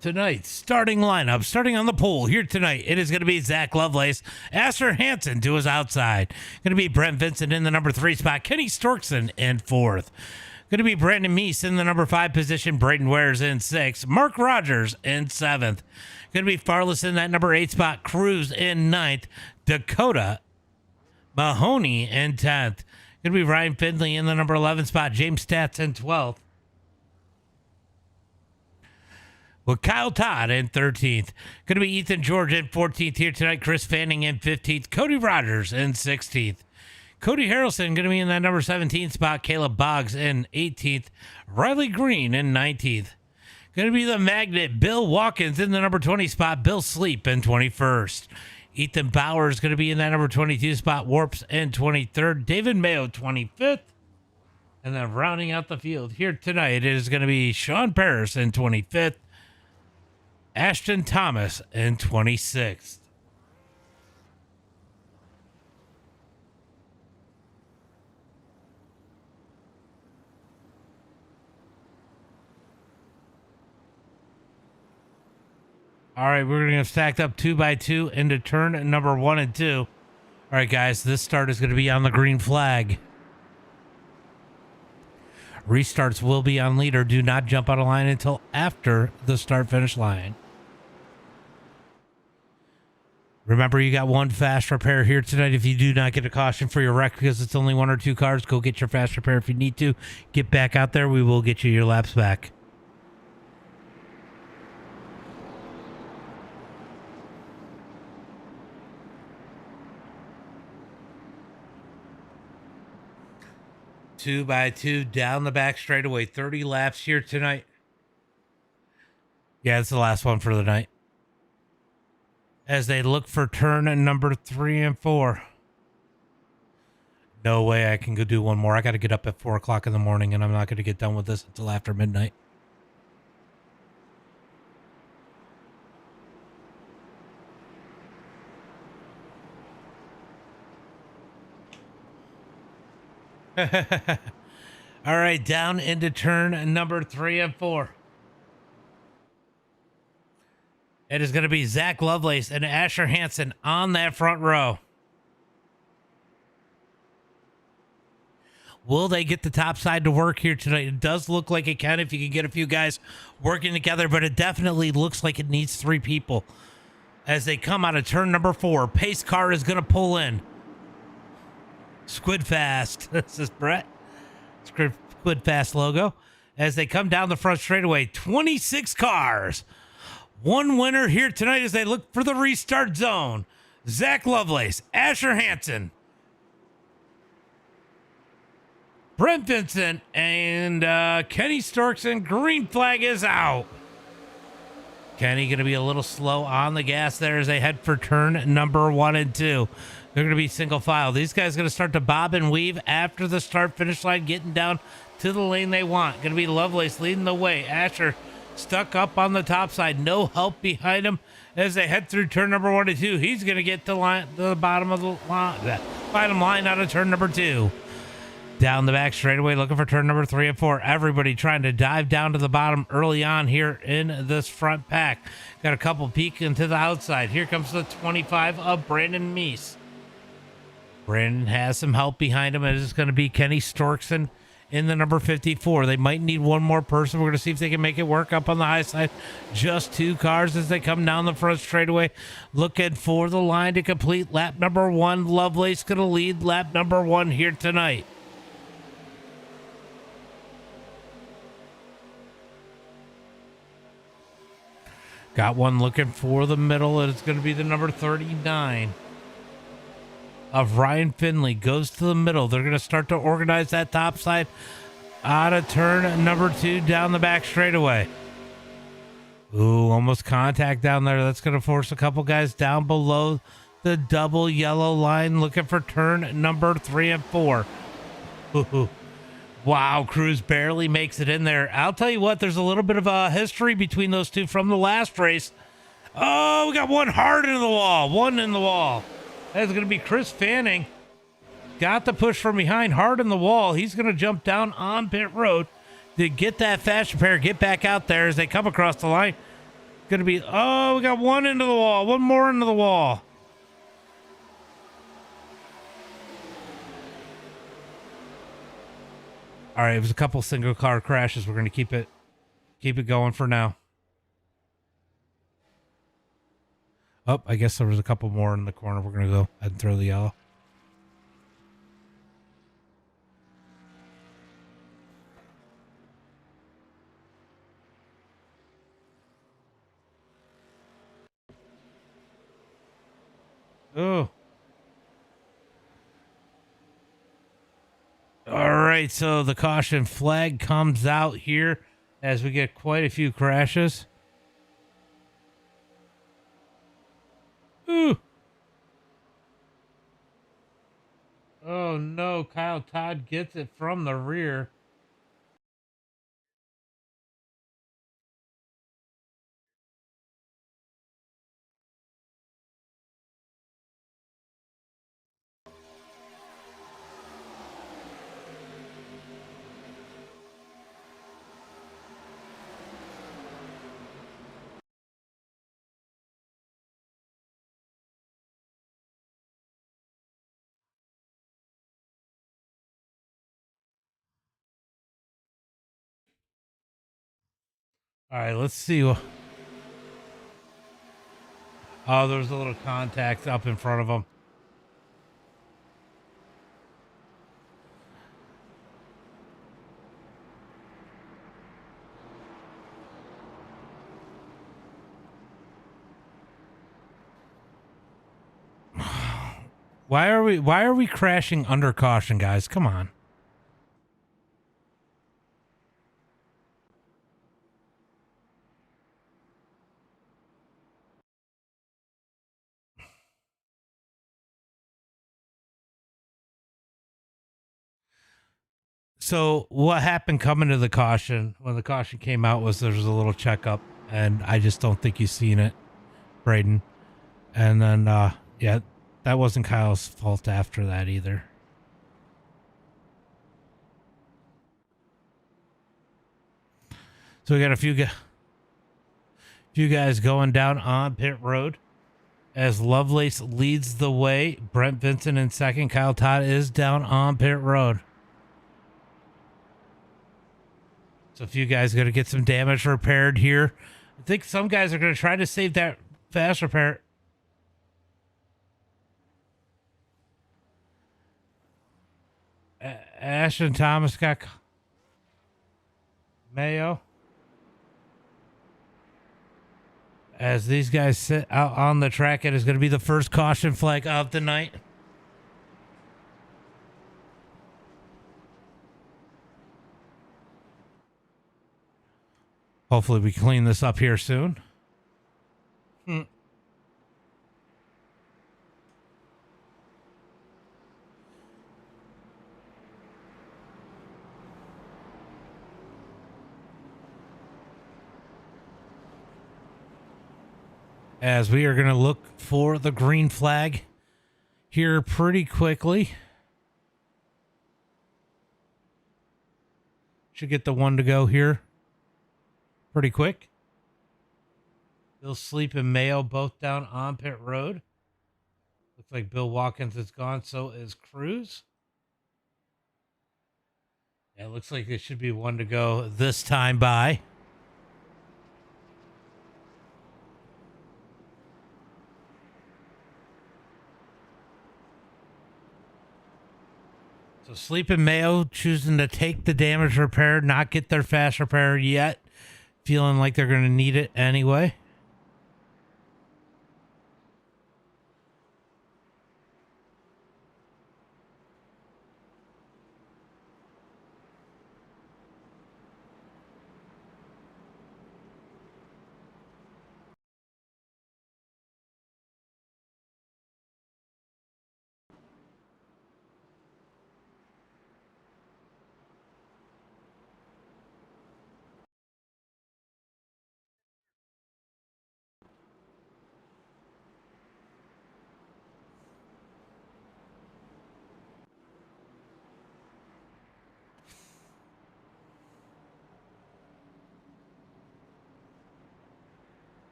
Tonight's starting lineup, starting on the pole here tonight, it is going to be Zach Lovelace, Asher Hansen to his outside. Going to be Brent Vincent in the number 3 spot, Kenny Storkson in 4th. Going to be Brandon Meese in the number 5 position, Braden Wares in 6th, Mark Rogers in 7th. Going to be Farless in that number 8 spot, Cruz in 9th, Dakota Mahoney in 10th. Going to be Ryan Findlay in the number 11 spot, James Stats in 12th. With Kyle Todd in 13th. Going to be Ethan George in 14th here tonight. Chris Fanning in 15th. Cody Rogers in 16th. Cody Harrelson going to be in that number 17 spot. Caleb Boggs in 18th. Riley Green in 19th. Going to be the magnet. Bill Watkins in the number 20 spot. Bill Sleep in 21st. Ethan Bauer is going to be in that number 22 spot. Warps in 23rd. David Mayo 25th. And then rounding out the field here tonight, it is going to be Sean Paris in 25th. Ashton Thomas in 26th. All right, we're going to stack up 2x2 into turn number 1 and 2. All right, guys, this start is going to be on the green flag. Restarts will be on leader. Do not jump out of line until after the start-finish line. Remember, you got one fast repair here tonight. If you do not get a caution for your wreck because it's only 1 or 2 cars, go get your fast repair if you need to. Get back out there. We will get you your laps back. Two by two down the back straightaway. 30 laps here tonight. Yeah, it's the last one for the night. As they look for turn number 3 and 4. No way I can go do one more. I got to get up at 4 o'clock in the morning, and I'm not going to get done with this until after midnight. All right, down into turn number 3 and 4. It is going to be Zach Lovelace and Asher Hansen on that front row. Will they get the top side to work here tonight? It does look like it can if you can get a few guys working together, but it definitely looks like it needs 3 people. As they come out of turn number 4, pace car is going to pull in. Squid Fast. This is Brett. Squid Fast logo. As they come down the front straightaway, 26 cars. One winner here tonight as they look for the restart zone. Zach Lovelace, Asher Hansen, Brent Vincent, and Kenny Storkson. Green flag is out. Kenny going to be a little slow on the gas there as they head for turn number 1 and 2. They're going to be single file. These guys going to start to bob and weave after the start finish line, getting down to the lane they want. Going to be Lovelace leading the way. Asher stuck up on the top side. No help behind him as they head through turn number 1 and 2. He's going to get to the bottom of the line, bottom line out of turn number 2. Down the back straightaway, looking for turn number 3 and 4. Everybody trying to dive down to the bottom early on here in this front pack. Got a couple peek into the outside. Here comes the 25 of Brandon Meese. Brandon has some help behind him. It is going to be Kenny Storkson in the number 54. They might need one more person. We're going to see if they can make it work up on the high side. Just 2 cars as they come down the front straightaway, looking for the line to complete lap number 1. Lovelace going to lead lap number 1 here tonight. Got one looking for the middle, and it's going to be the number 39 of Ryan Finley. Goes to the middle. They're going to start to organize that top side out of turn number 2 down the back straightaway. Ooh, almost contact down there. That's going to force a couple guys down below the double yellow line, looking for turn number 3 and 4. Ooh. Wow, Cruz barely makes it in there. I'll tell you what, there's a little bit of a history between those two from the last race. Oh, we got one hard into the wall. One in the wall. That's going to be Chris Fanning. Got the push from behind, hard in the wall. He's going to jump down on pit road to get that fast repair, get back out there as they come across the line. Going to be, oh, we got one into the wall. One more into the wall. All right, it was a couple single car crashes. We're going to keep it going for now. Oh, I guess there was a couple more in the corner. We're going to go ahead and throw the yellow. Oh. All right, so the caution flag comes out here as we get quite a few crashes. Ooh. Oh no, Kyle Todd gets it from the rear. All right, let's see. Oh, there's a little contact up in front of him. Why are we crashing under caution, guys? Come on. So what happened coming to the caution when the caution came out was there was a little checkup, and I just don't think you've seen it, Braden. And then yeah, that wasn't Kyle's fault after that either. So we got a few guys going down on pit road as Lovelace leads the way. Brent Vincent in second. Kyle Todd is down on pit road. So a few guys going to get some damage repaired here. I think some guys are going to try to save that fast repair. Ashton Thomas got Mayo. As these guys sit out on the track, it is going to be the first caution flag of the night. Hopefully we clean this up here soon. As we are going to look for the green flag here pretty quickly. Should get the one to go here pretty quick. Bill Sleep and Mayo both down on pit road. Looks like Bill Watkins is gone. So is Cruz. Yeah, it looks like there should be one to go this time by. So Sleep and Mayo choosing to take the damage repair, not get their fast repair yet. Feeling like they're going to need it anyway.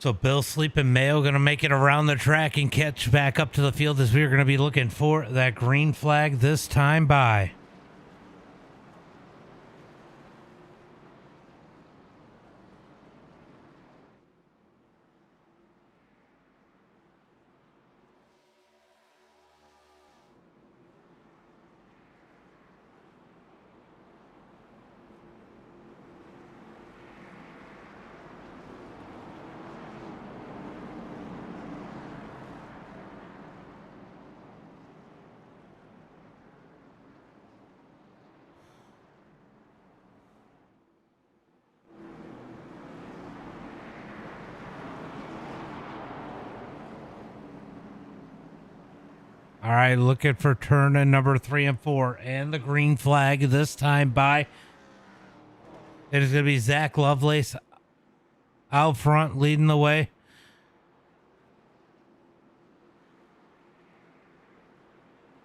So Bill Sleep and Mayo going to make it around the track and catch back up to the field as we're going to be looking for that green flag this time by. All right, looking for turn in number 3 and 4 and the green flag this time by. It is going to be Zach Lovelace out front leading the way.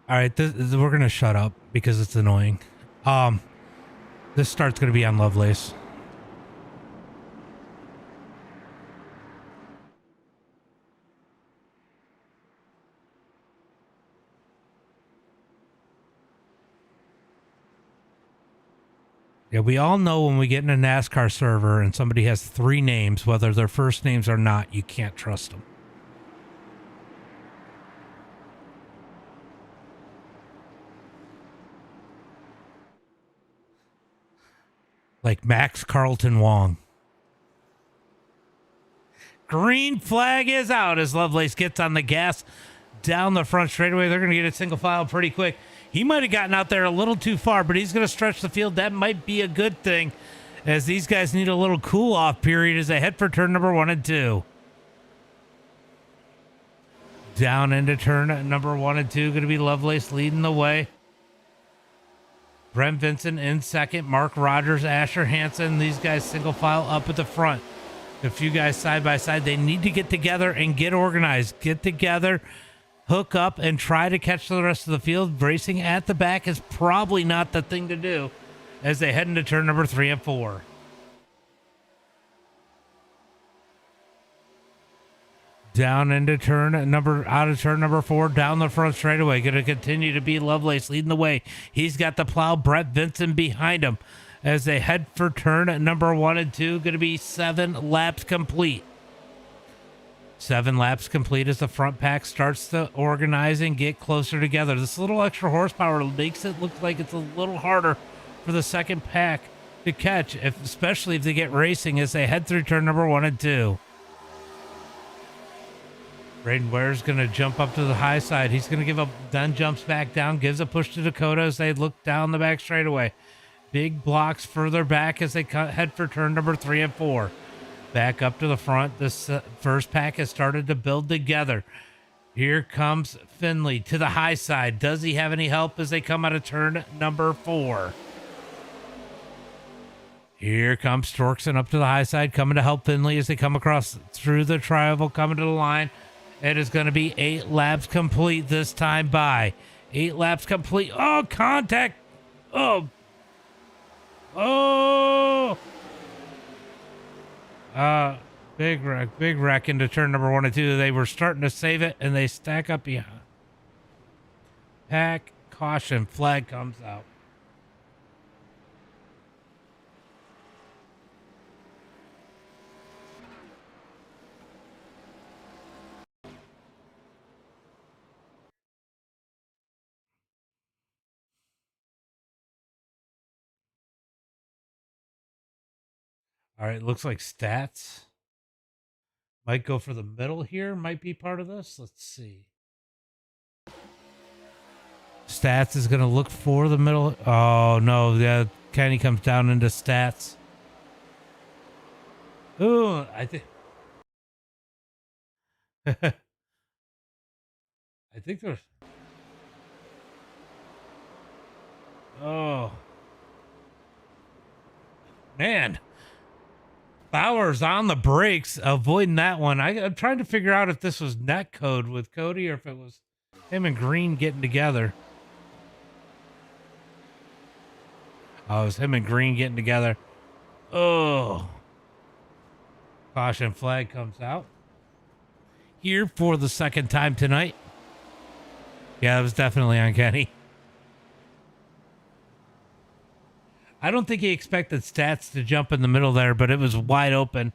All right, we're going to shut up because it's annoying. This start's going to be on Lovelace. Yeah, we all know when we get in a NASCAR server and somebody has 3 names, whether their first names or not, you can't trust them. Like Max Carlton Wong. Green flag is out as Lovelace gets on the gas down the front straightaway. They're going to get a single file pretty quick. He might have gotten out there a little too far, but he's going to stretch the field. That might be a good thing, as these guys need a little cool-off period as they head for turn number 1 and 2. Down into turn number 1 and 2. Going to be Lovelace leading the way. Brent Vincent in second. Mark Rogers, Asher Hansen. These guys single file up at the front. A few guys side by side. They need to get together and get organized. Get together, hook up, and try to catch the rest of the field. Racing at the back is probably not the thing to do as they head into turn number 3 and 4. Down into out of turn number 4, down the front straightaway. Going to continue to be Lovelace leading the way. He's got the plow. Brett Vincent behind him as they head for turn number 1 and 2. Going to be 7 laps complete. 7 laps complete as the front pack starts to organize and get closer together. This little extra horsepower makes it look like it's a little harder for the second pack to catch, especially if they get racing as they head through turn number 1 and 2. Braden Ware's going to jump up to the high side. He's going to give up, then jumps back down, gives a push to Dakota as they look down the back straightaway. Big blocks further back as they head for turn number 3 and 4. Back up to the front. This first pack has started to build together. Here comes Finley to the high side. Does he have any help as they come out of turn number 4? Here comes Storkson up to the high side, coming to help Finley as they come across through the tri-oval, coming to the line. It is going to be 8 laps complete this time by. 8 laps complete. Oh, contact. Oh. Oh. Big wreck into turn number 1 and 2. They were starting to save it, and they stack up behind. Pack, caution, flag comes out. All right, looks like stats might go for the middle here, might be part of this. Let's see. Stats is going to look for the middle. Oh, no. Yeah, Kenny comes down into stats. Ooh, I think. I think there's. Oh. Man. Bowers on the brakes, avoiding that one. I'm trying to figure out if this was net code with Cody or if it was him and Green getting together. Oh, it was him and Green getting together. Oh. Caution flag comes out. Here for the second time tonight. Yeah, it was definitely on Kenny. I don't think he expected stats to jump in the middle there, but it was wide open.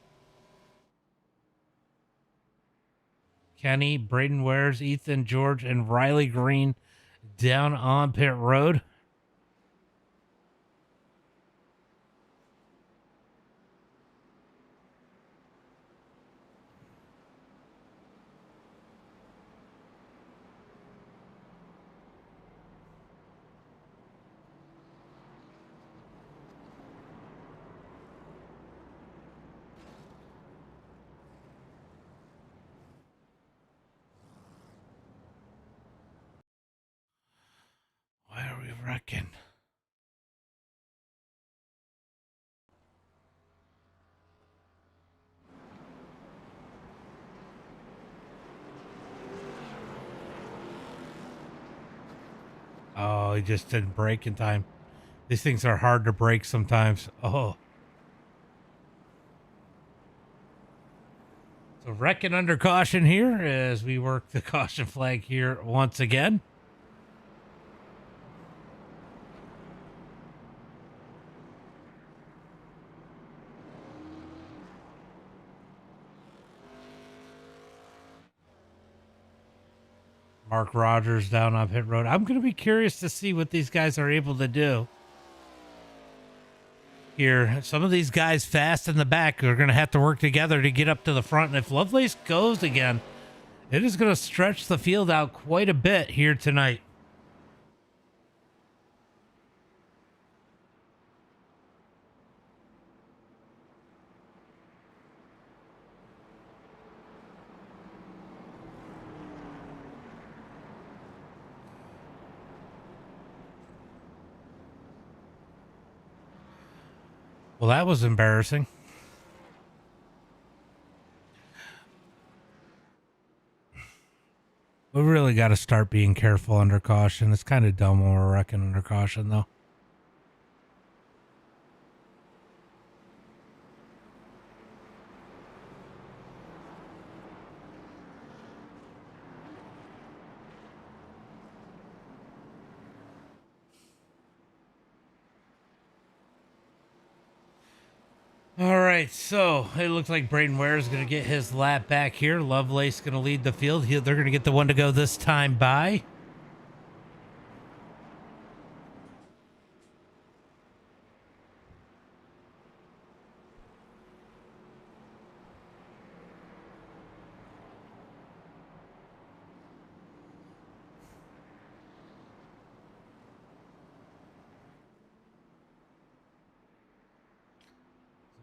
Kenny, Braden Wares, Ethan George, and Riley Green down on pit road. Why are we wrecking? Oh, he just didn't brake in time. These things are hard to break sometimes. Oh. So wrecking under caution here as we work the caution flag here once again. Mark Rogers down on pit road. I'm going to be curious to see what these guys are able to do here. Some of these guys fast in the back are going to have to work together to get up to the front. And if Lovelace goes again, it is going to stretch the field out quite a bit here tonight. Well, that was embarrassing. We really got to start being careful under caution. It's kind of dumb when we're wrecking under caution, though. All right, so it looks like Braden Ware is going to get his lap back here. Lovelace going to lead the field. They're going to get the one to go this time by.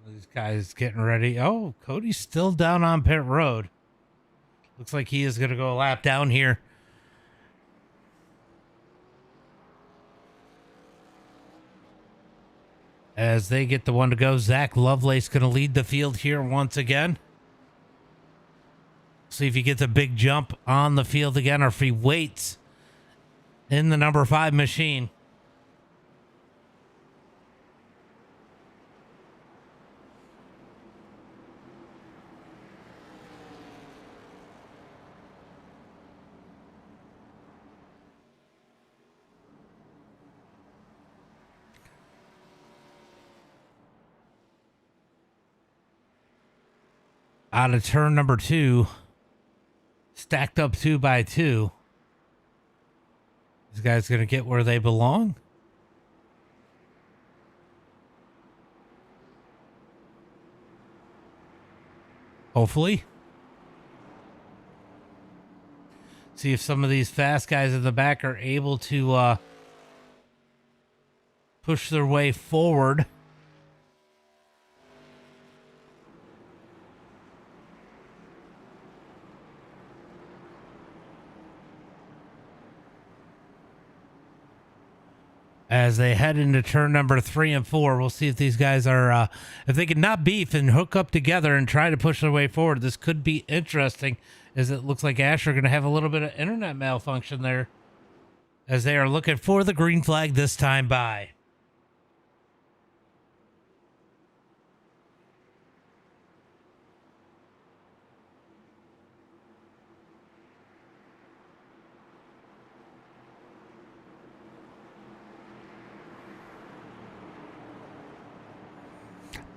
These guys getting ready. Oh, Cody's still down on pit road. Looks like he is going to go a lap down here. As they get the one to go, Zach Lovelace going to lead the field here once again. See if he gets a big jump on the field again or if he waits in the number 5 machine. Out of turn number 2, stacked up 2 by 2. These guys going to get where they belong. Hopefully. See if some of these fast guys in the back are able to push their way forward. As they head into turn number 3 and 4, we'll see if these guys are, if they can not beef and hook up together and try to push their way forward. This could be interesting, as it looks like Asher going to have a little bit of internet malfunction there, as they are looking for the green flag this time by.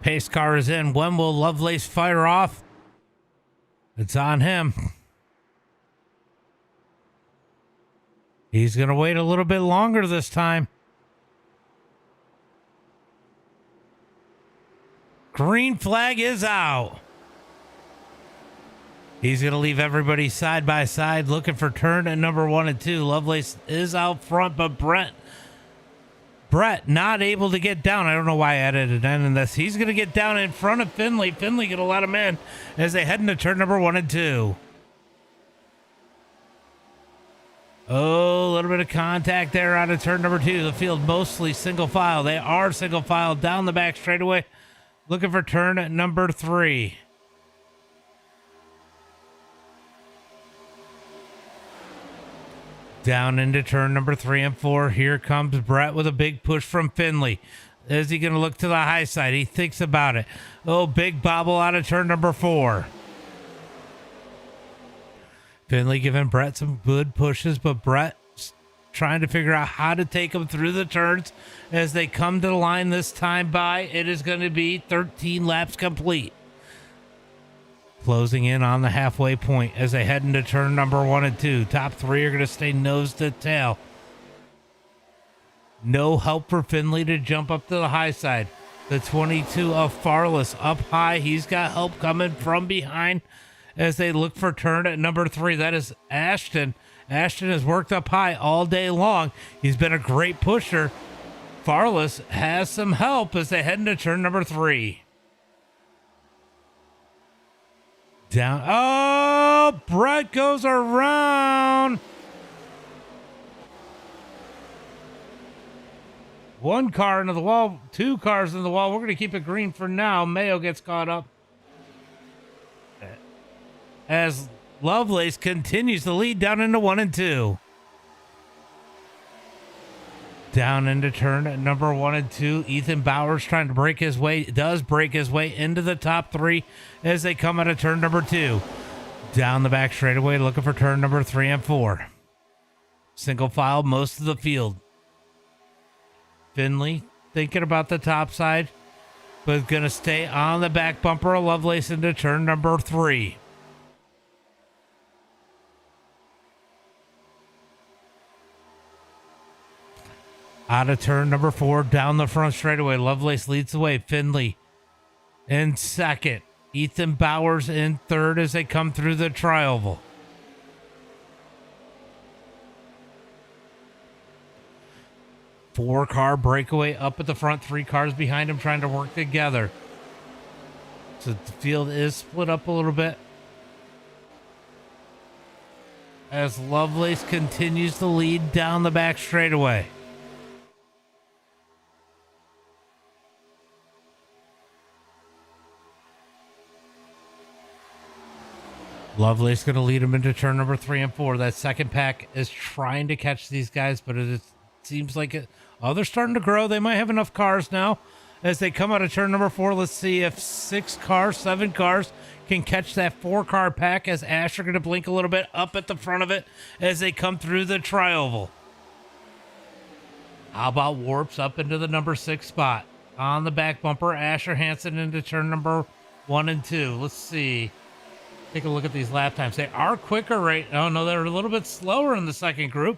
Pace car is in. When will Lovelace fire off? It's on him. He's going to wait a little bit longer this time. Green flag is out. He's going to leave everybody side by side looking for turn at number 1 and 2. Lovelace is out front, but Brett not able to get down. I don't know why I added an N in this. He's going to get down in front of Finley. Finley going to let him in as they head into turn number 1 and 2. Oh, a little bit of contact there out of turn number 2. The field mostly single file. They are single file down the back straightaway, looking for turn at number 3. Down into turn number 3 and 4. Here comes Brett with a big push from Finley. Is he going to look to the high side? He thinks about it. Oh, big bobble out of turn number 4. Finley giving Brett some good pushes, but Brett's trying to figure out how to take them through the turns as they come to the line this time by. It is going to be 13 laps complete. Closing in on the halfway point as they head into turn number 1 and 2. Top 3 are going to stay nose to tail. No help for Finley to jump up to the high side. The 22 of Farless up high. He's got help coming from behind as they look for turn at number 3. That is Ashton. Ashton has worked up high all day long. He's been a great pusher. Farless has some help as they head into turn number 3. Down. Oh, Brett goes around. One car into the wall, 2 cars in the wall. We're going to keep it green for now. Mayo gets caught up as Lovelace continues to lead down into 1 and 2. Down into turn at number 1 and 2. Ethan Bowers trying to break his way. Does break his way into the top 3 as they come out of turn number 2. Down the back straightaway looking for turn number 3 and 4. Single file most of the field. Finley thinking about the top side, but going to stay on the back bumper of Lovelace into turn number 3. Out of turn number 4, down the front straightaway. Lovelace leads the way. Finley in second. Ethan Bowers in third as they come through the trioval. Four-car breakaway up at the front. 3 cars behind him trying to work together. So the field is split up a little bit as Lovelace continues to lead down the back straightaway. Lovelace going to lead him into turn number 3 and 4. That second pack is trying to catch these guys, but it seems like it. Oh, they're starting to grow. They might have enough cars now as they come out of turn number 4. Let's see if 7 cars can catch that 4-car pack as Ash are going to blink a little bit up at the front of it as they come through the trioval. How about Warps up into the number 6 spot? On the back bumper, Asher Hansen into turn number 1 and 2. Let's see. Take a look at these lap times. They are quicker right. Oh, no, they're a little bit slower in the second group.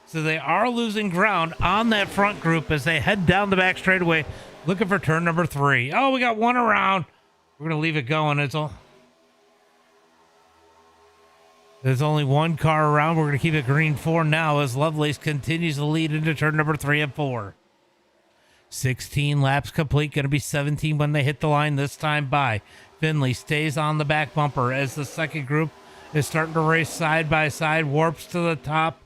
So they are losing ground on that front group as they head down the back straightaway looking for turn number 3. Oh, we got one around. We're going to leave it going. There's only 1 car around. We're going to keep it green 4 now as Lovelace continues to lead into turn number 3 and 4. 16 laps complete. Going to be 17 when they hit the line this time by. Finley stays on the back bumper as the second group is starting to race side by side. Warps to the top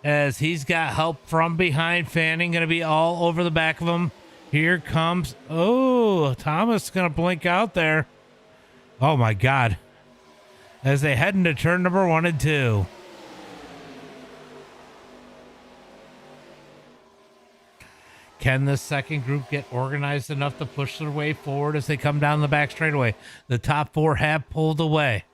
as he's got help from behind. Fanning going to be all over the back of him. Here comes, oh, Thomas going to blink out there. Oh my God. As they head into turn number 1 and 2. Can this second group get organized enough to push their way forward as they come down the back straightaway? The top 4 have pulled away.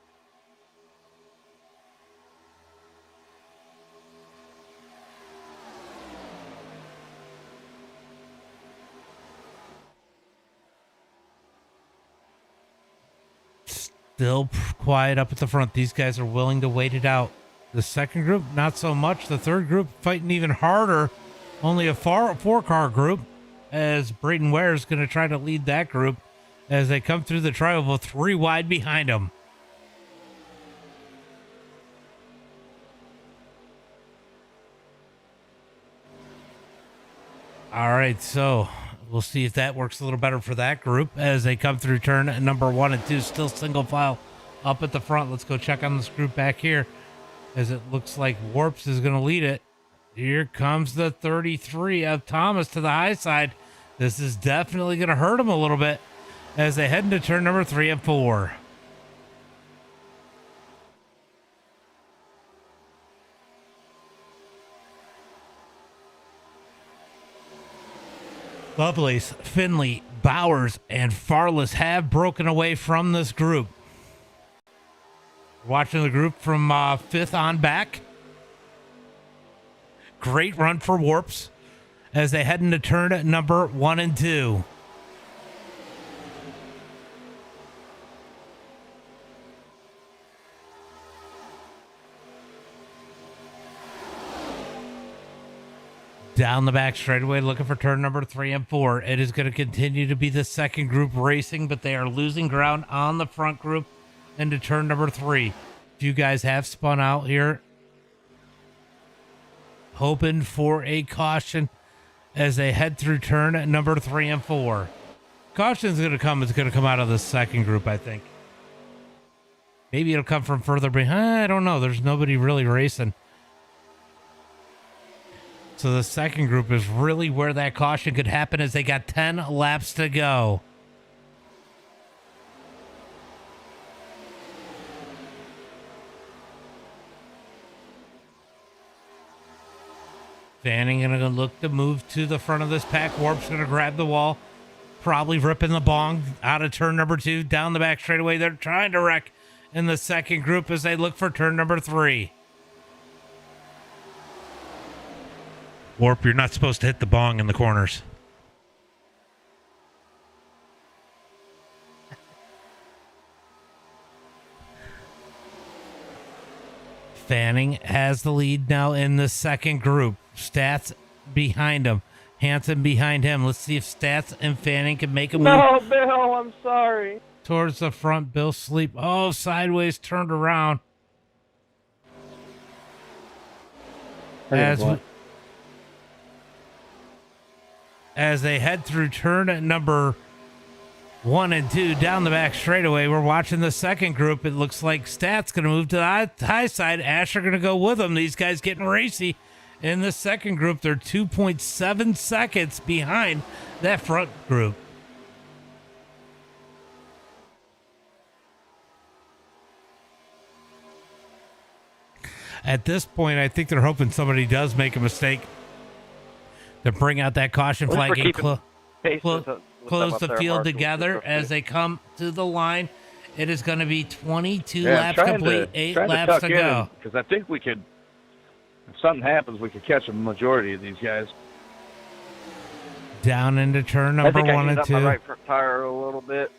Still quiet up at the front. These guys are willing to wait it out. The second group, not so much. The third group fighting even harder. Only a 4-car group as Braden Ware is going to try to lead that group as they come through the trioval 3 wide behind them. All right, so we'll see if that works a little better for that group as they come through turn number 1 and 2. Still single file up at the front. Let's go check on this group back here as it looks like Warps is going to lead it. Here comes the 33 of Thomas to the high side. This is definitely going to hurt him a little bit as they head into turn number 3 and 4. Lovelace, Finley, Bowers, and Farless have broken away from this group. Watching the group from 5th on back. Great run for Warps as they head into turn number 1 and 2. Down the back straightaway, looking for turn number 3 and 4. It is going to continue to be the second group racing, but they are losing ground on the front group into turn number 3. If you guys have spun out here, hoping for a caution as they head through turn number 3 and 4. Caution is going to come. It's going to come out of the second group, I think. Maybe it'll come from further behind. I don't know. There's nobody really racing. So the second group is really where that caution could happen as they got 10 laps to go. Fanning going to look to move to the front of this pack. Warp's going to grab the wall. Probably ripping the bong out of turn number 2. Down the back straightaway. They're trying to wreck in the second group as they look for turn number 3. Warp, you're not supposed to hit the bong in the corners. Fanning has the lead now in the second group. Stats behind him. Hansen behind him. Let's see if Stats and Fanning can make a move. No, Bill, I'm sorry. Towards the front. Bill Sleep. Oh, sideways, turned around. As they head through turn number 1 and 2 down the back straightaway, we're watching the second group. It looks like Stats going to move to the high side. Asher going to go with them. These guys getting racy in the second group. They're 2.7 seconds behind that front group. At this point, I think they're hoping somebody does make a mistake to bring out that caution flag and close the field together as they come to the line. It is going to be 22 laps complete, 8 laps to go. Because I think we could, if something happens, we could catch a majority of these guys. Down into turn number 1 and 2. My right front tire a little bit.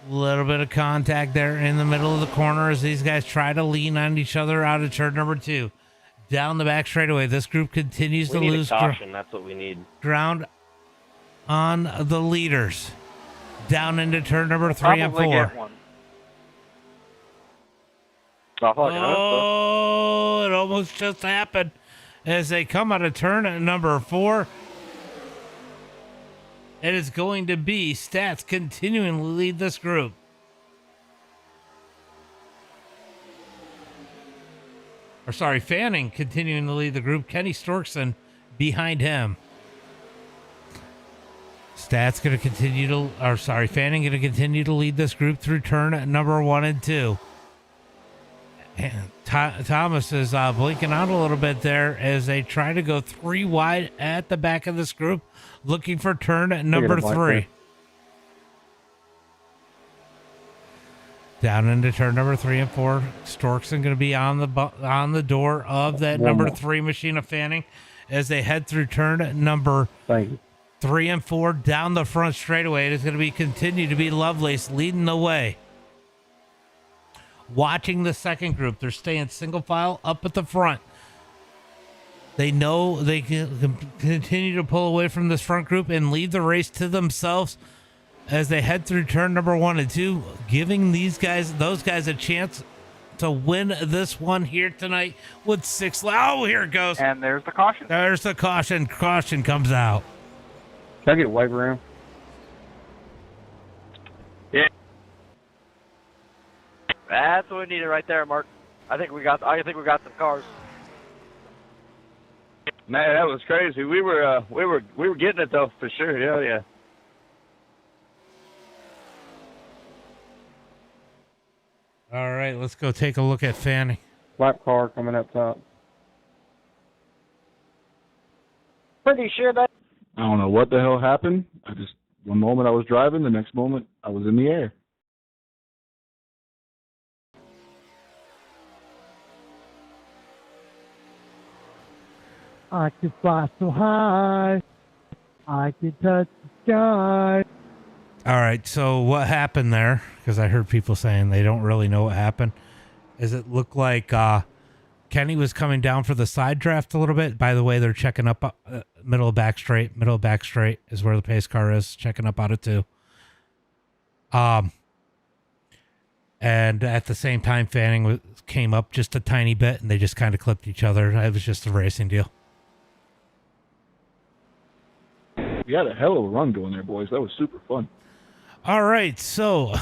Little bit of contact there in the middle of the corner as these guys try to lean on each other out of turn number 2. Down the back straightaway, this group continues to lose caution. That's what we need. Ground on the leaders. Down into turn number 3 and 4. Oh, it almost just happened as they come out of turn number 4. It is going to be Stats continuing to lead this group. Or sorry, Fanning continuing to lead the group. Kenny Storkson behind him. Stats going to continue to, or sorry, Fanning going to continue to lead this group through turn number 1 and 2. And Thomas is blinking out a little bit there as they try to go 3 wide at the back of this group, looking for turn number 3. Down into turn number 3 and 4. Storkson going to be on the door of that number 3 machine of Fanning as they head through turn number 3 and 4 down the front straightaway. It is going to continue to be Lovelace leading the way. Watching the second group, they're staying single file up at the front. They know they can continue to pull away from this front group and leave the race to themselves as they head through turn number 1 and 2, giving those guys a chance to win this one here tonight with 6. Oh, here it goes. And there's the caution. There's the caution. Caution comes out. Can I get a wipe around? Yeah. That's what we needed right there, Mark. I think we got some cars. Man, that was crazy. We were getting it though for sure. Hell yeah. All right, let's go take a look at Fanning. Lap car coming up top. Pretty sure that. I don't know what the hell happened. One moment I was driving, the next moment I was in the air. I could fly so high, I could touch the sky. All right, so what happened there, because I heard people saying they don't really know what happened, is it looked like Kenny was coming down for the side draft a little bit. By the way, they're checking up middle of back straight. Middle of back straight is where the pace car is. Checking up out of 2. And at the same time, Fanning came up just a tiny bit, and they just kind of clipped each other. It was just a racing deal. We had a hell of a run going there, boys. That was super fun. All right, so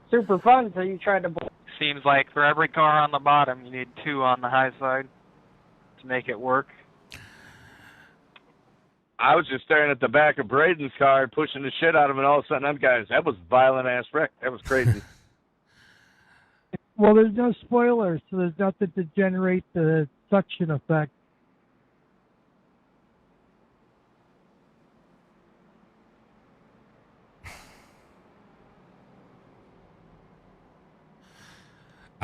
Super fun until you tried to. Seems like for every car on the bottom, you need 2 on the high side to make it work. I was just staring at the back of Braden's car, pushing the shit out of him, and all of a sudden, that was violent ass wreck. That was crazy. Well, there's no spoilers, so there's nothing to generate the suction effect.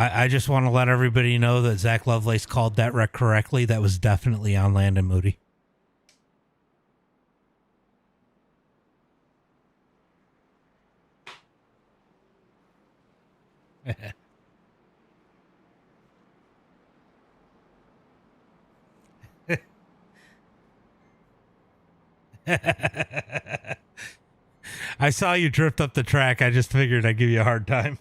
I just want to let everybody know that Zach Lovelace called that wreck correctly. That was definitely on Landon Moody. I saw you drift up the track. I just figured I'd give you a hard time.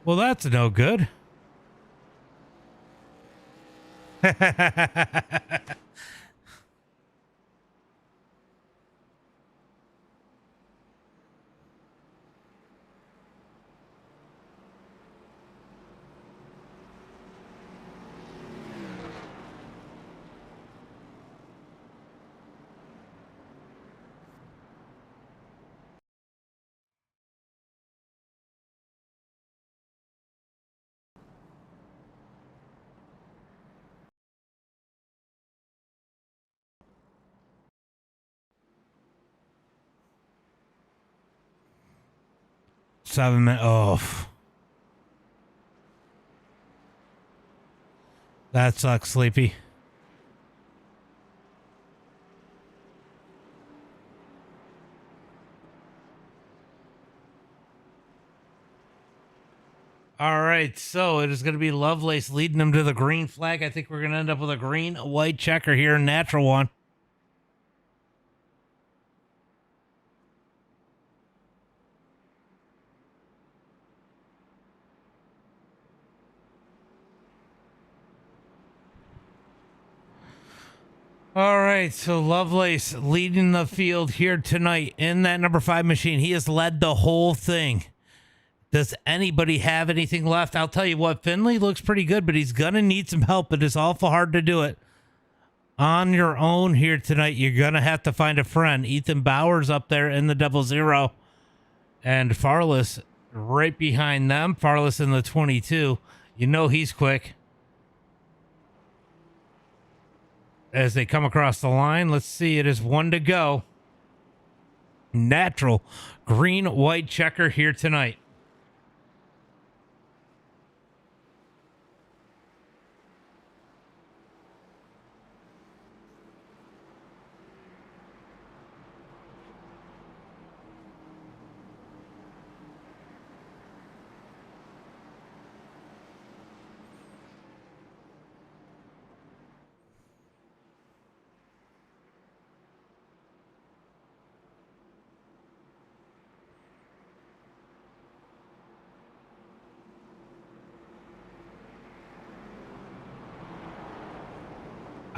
Well, that's no good. Seven minutes. Oh, that sucks, Sleepy. All right, so it is going to be Lovelace leading them to the green flag. I think we're going to end up with a green, a white checker here, a natural one. All right, so Lovelace leading the field here tonight in that number 5 machine. He has led the whole thing. Does anybody have anything left? I'll tell you what, Finley looks pretty good, but he's going to need some help. It is awful hard to do it on your own here tonight. You're going to have to find a friend. Ethan Bowers up there in the 00, and Farless right behind them. Farless in the 22. You know he's quick. As they come across the line, let's see. It is 1 to go. Natural green, white checker here tonight.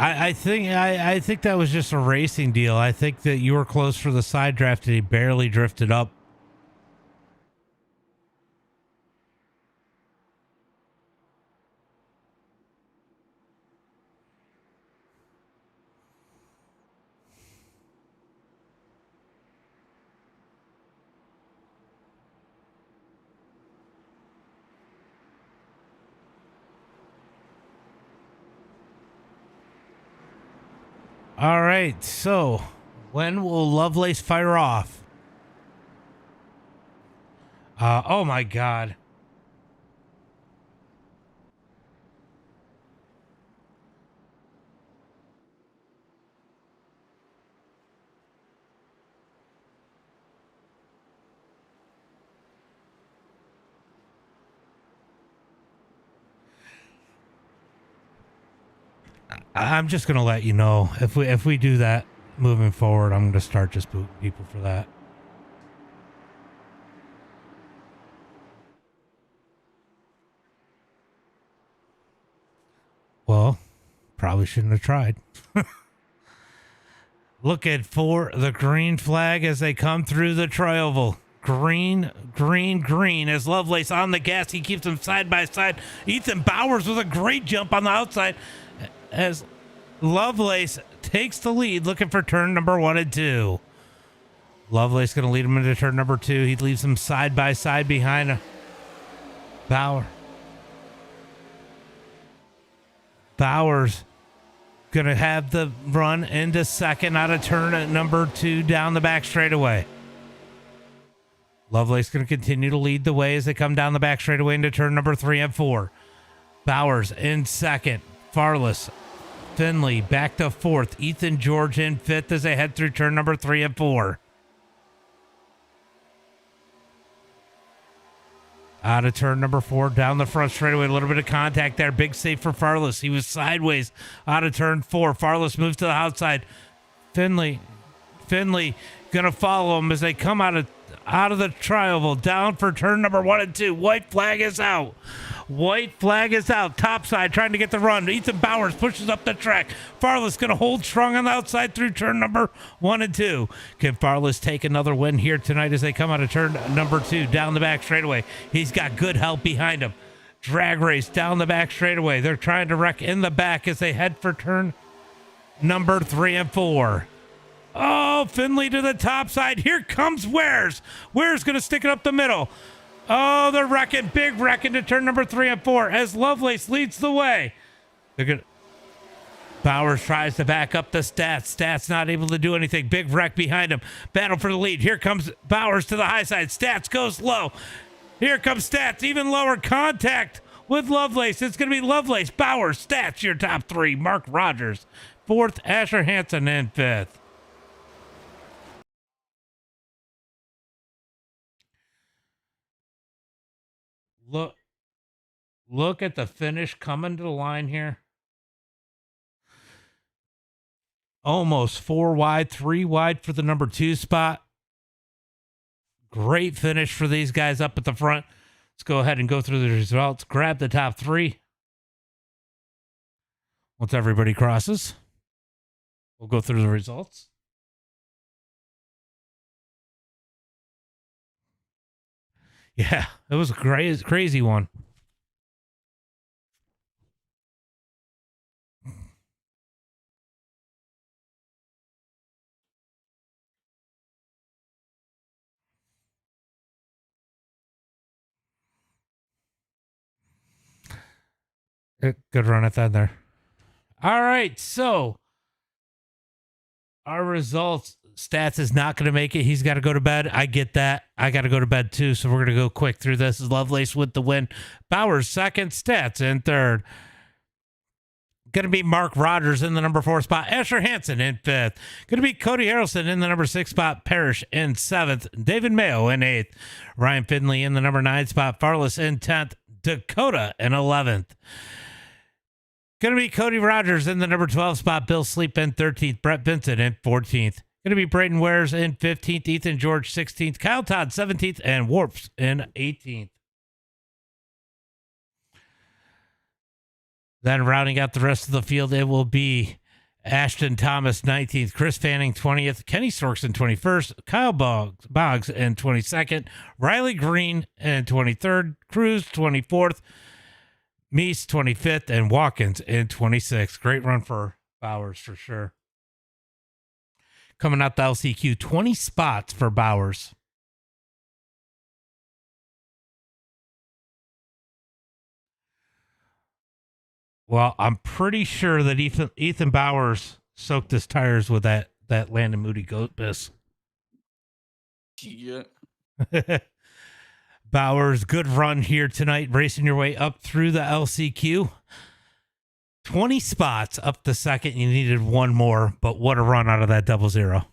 I think that was just a racing deal. I think that you were close for the side draft and he barely drifted up. All right, so When will Lovelace fire off? Oh my God. I'm just gonna let you know if we do that moving forward. I'm gonna start just booting people for that. Well, probably shouldn't have tried. Looking for the green flag as they come through the tri-oval. Green, green, green as Lovelace on the gas. He keeps them side by side. Ethan Bowers with a great jump on the outside as Lovelace takes the lead, looking for turn number 1 and 2. Lovelace going to lead him into turn number 2. He leaves them side by side behind Bowers going to have the run into second out of turn at number 2 down the back straightaway. Lovelace going to continue to lead the way as they come down the back straightaway into turn number 3 and 4. Bowers in second. Farless, Finley back to 4th. Ethan George in 5th as they head through turn number 3 and 4. Out of turn number 4, down the front straightaway. A little bit of contact there. Big save for Farless. He was sideways out of turn 4. Farless moves to the outside. Finley gonna follow him as they come out of the tri-oval, down for turn number 1 and 2. White flag is out. White flag is out. Topside trying to get the run. Ethan Bowers pushes up the track. Farless going to hold strong on the outside through turn number 1 and 2. Can Farless take another win here tonight as they come out of turn number 2 down the back straightaway? He's got good help behind him. Drag race down the back straightaway. They're trying to wreck in the back as they head for turn number 3 and 4. Oh, Finley to the top side. Here comes Wares. Wares going to stick it up the middle. Oh, they're wrecking. Big wreck into turn number 3 and 4 as Lovelace leads the way. Bowers tries to back up the Stats. Stats not able to do anything. Big wreck behind him. Battle for the lead. Here comes Bowers to the high side. Stats goes low. Here comes Stats. Even lower contact with Lovelace. It's going to be Lovelace, Bowers, Stats, your top 3. Mark Rogers, 4th. Asher Hansen in 5th. Look at the finish coming to the line here. Almost 4 wide, 3 wide for the number 2 spot. Great finish for these guys up at the front. Let's go ahead and go through the results. Grab the top 3. Once everybody crosses, we'll go through the results. Yeah, it was a crazy one. Good run at that there. All right, so our results. Stats is not going to make it. He's got to go to bed. I get that. I got to go to bed too, so we're going to go quick through this. Lovelace with the win. Bowers second. Stats in third. Going to be Mark Rogers in the number 4 spot. Asher Hansen in 5th. Going to be Cody Harrelson in the number 6 spot. Parrish in 7th. David Mayo in 8th. Ryan Finley in the number 9 spot. Farless in 10th. Dakota in 11th. Going to be Cody Rogers in the number 12 spot. Bill Sleep in 13th. Brett Vincent in 14th. Going to be Braden Wares in 15th. Ethan George 16th. Kyle Todd 17th. And Warps in 18th. Then rounding out the rest of the field, it will be Ashton Thomas 19th. Chris Fanning 20th. Kenny Storks in 21st. Kyle Boggs in 22nd. Riley Green in 23rd. Cruz 24th. Meese 25th, and Watkins in 26th. Great run for Bowers for sure. Coming out the LCQ, 20 spots for Bowers. Well, I'm pretty sure that Ethan Bowers soaked his tires with that that Landon Moody goat piss. Yeah. Bowers, good run here tonight, racing your way up through the LCQ. 20 spots up the second. You needed one more, but what a run out of that 00.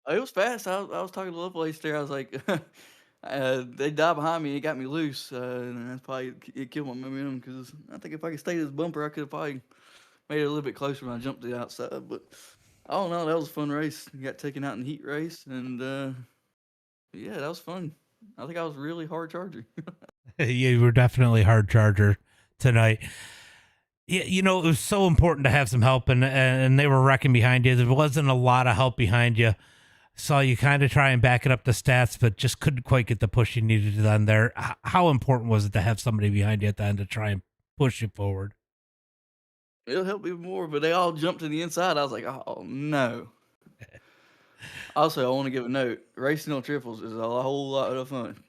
It was fast. I was talking to Lovelace there. I was like, they died behind me. It got me loose. And that's probably it killed my momentum because I think if I could stay this bumper, I could have probably made it a little bit closer when I jumped to the outside. But I don't know. That was a fun race. Got taken out in the heat race. And yeah, that was fun. I think I was really hard charger. You were definitely hard charger tonight. Yeah, you know, it was so important to have some help, and they were wrecking behind you. There wasn't a lot of help behind you. Saw you kind of try and back it up the stats, but just couldn't quite get the push you needed on there. How important was it to have somebody behind you at the end to try and push you forward? It'll help even more, but they all jumped to the inside. I was like, oh, no. Also, I want to give a note. Racing on triples is a whole lot of fun.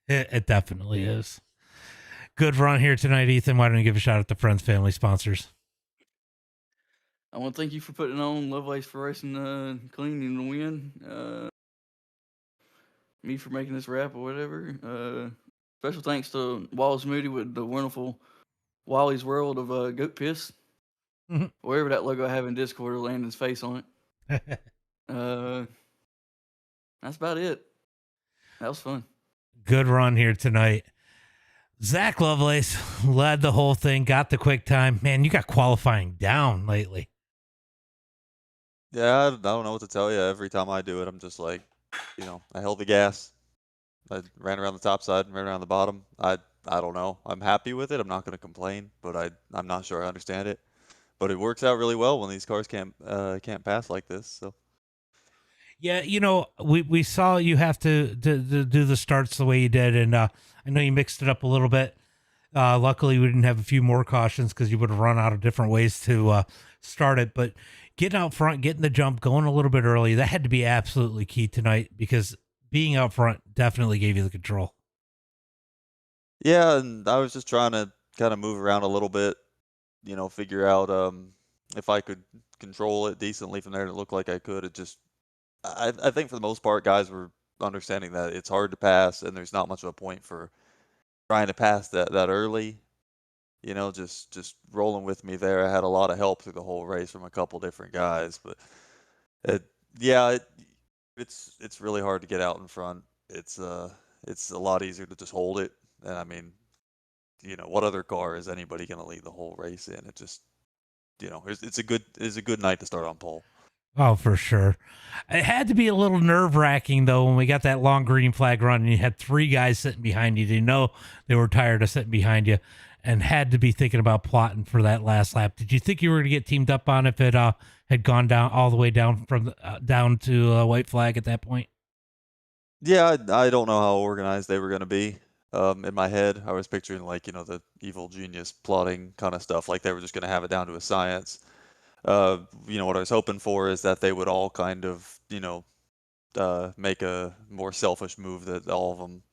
It definitely is. Good run here tonight, Ethan. Why don't you give a shout out to friends, family, sponsors? I want to thank you for putting on Lovelace for racing clean in the win. Me for making this wrap or whatever. Special thanks to Wallace Moody with the wonderful Wally's World of Goat Piss. Mhm. Wherever that logo I have in Discord will land his face on it. That's about it. That was fun. Good run here tonight. Zach Lovelace led the whole thing, got the quick time. Man, you got qualifying down lately. Yeah, I don't know what to tell you. Every time I do it, I'm just like, I held the gas. I ran around the top side and ran around the bottom. I don't know. I'm happy with it. I'm not going to complain, but I'm not sure I understand it. But it works out really well when these cars can't pass like this. So. Yeah, we saw you have to do the starts the way you did, and I know you mixed it up a little bit. Luckily, we didn't have a few more cautions because you would have run out of different ways to start it. But getting out front, getting the jump, going a little bit early, that had to be absolutely key tonight because being out front definitely gave you the control. Yeah, and I was just trying to kind of move around a little bit, figure out if I could control it decently from there. And it looked like I could. It just, I think for the most part, guys were understanding that it's hard to pass, and there's not much of a point for trying to pass that early. Just rolling with me there. I had a lot of help through the whole race from a couple different guys, but it's really hard to get out in front. It's a lot easier to just hold it. And I mean, what other car is anybody going to lead the whole race in? It just, it's a good night to start on pole. Oh, for sure. It had to be a little nerve-wracking, though, when we got that long green flag run and you had three guys sitting behind you. You know they were tired of sitting behind you and had to be thinking about plotting for that last lap. Did you think you were going to get teamed up on if it had gone down all the way down from down to white flag at that point? Yeah, I don't know how organized they were going to be. In my head, I was picturing the evil genius plotting kind of stuff, like they were just going to have it down to a science. What I was hoping for is that they would all kind of, make a more selfish move that all of them,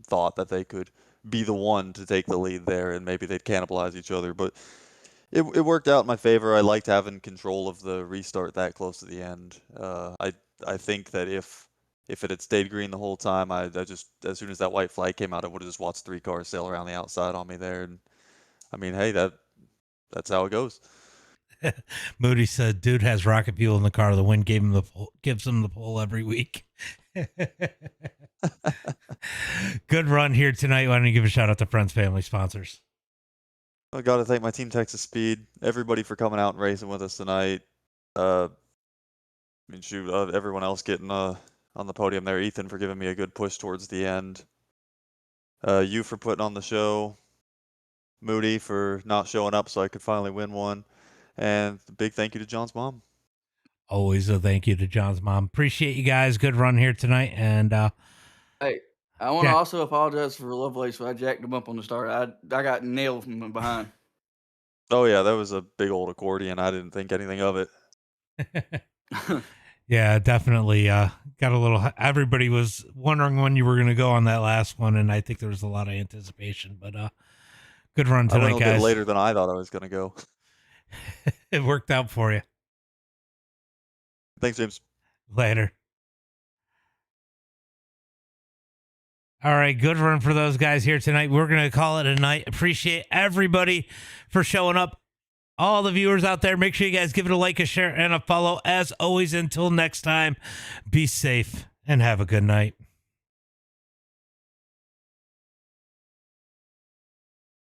thought that they could be the one to take the lead there, and maybe they'd cannibalize each other. But it worked out in my favor. I liked having control of the restart that close to the end. I think that if it had stayed green the whole time, I just, as soon as that white flag came out, I would have just watched three cars sail around the outside on me there. And I mean, hey, that's how it goes. Moody said, "Dude has rocket fuel in the car. The wind gives him the pole every week." Good run here tonight. Why don't you give a shout out to friends, family, sponsors? I got to thank my team Texas Speed, everybody for coming out and racing with us tonight. Everyone else getting on the podium there. Ethan for giving me a good push towards the end. You for putting on the show. Moody for not showing up so I could finally win one. And a big thank you to John's mom. Always a thank you to John's mom. Appreciate you guys. Good run here tonight. And Hey, I want to also apologize for Lovelace. I jacked him up on the start. I got nailed from behind. Oh yeah, that was a big old accordion. I didn't think anything of it. Yeah, definitely got a little. Everybody was wondering when you were going to go on that last one, and I think there was a lot of anticipation. But good run tonight, I went a guys. bit later than I thought I was going to go. It worked out for you. Thanks, James. Later. All right, good run for those guys here tonight. We're going to call it a night. Appreciate everybody for showing up. All the viewers out there, make sure you guys give it a like, a share, and a follow. As always, until next time, be safe and have a good night.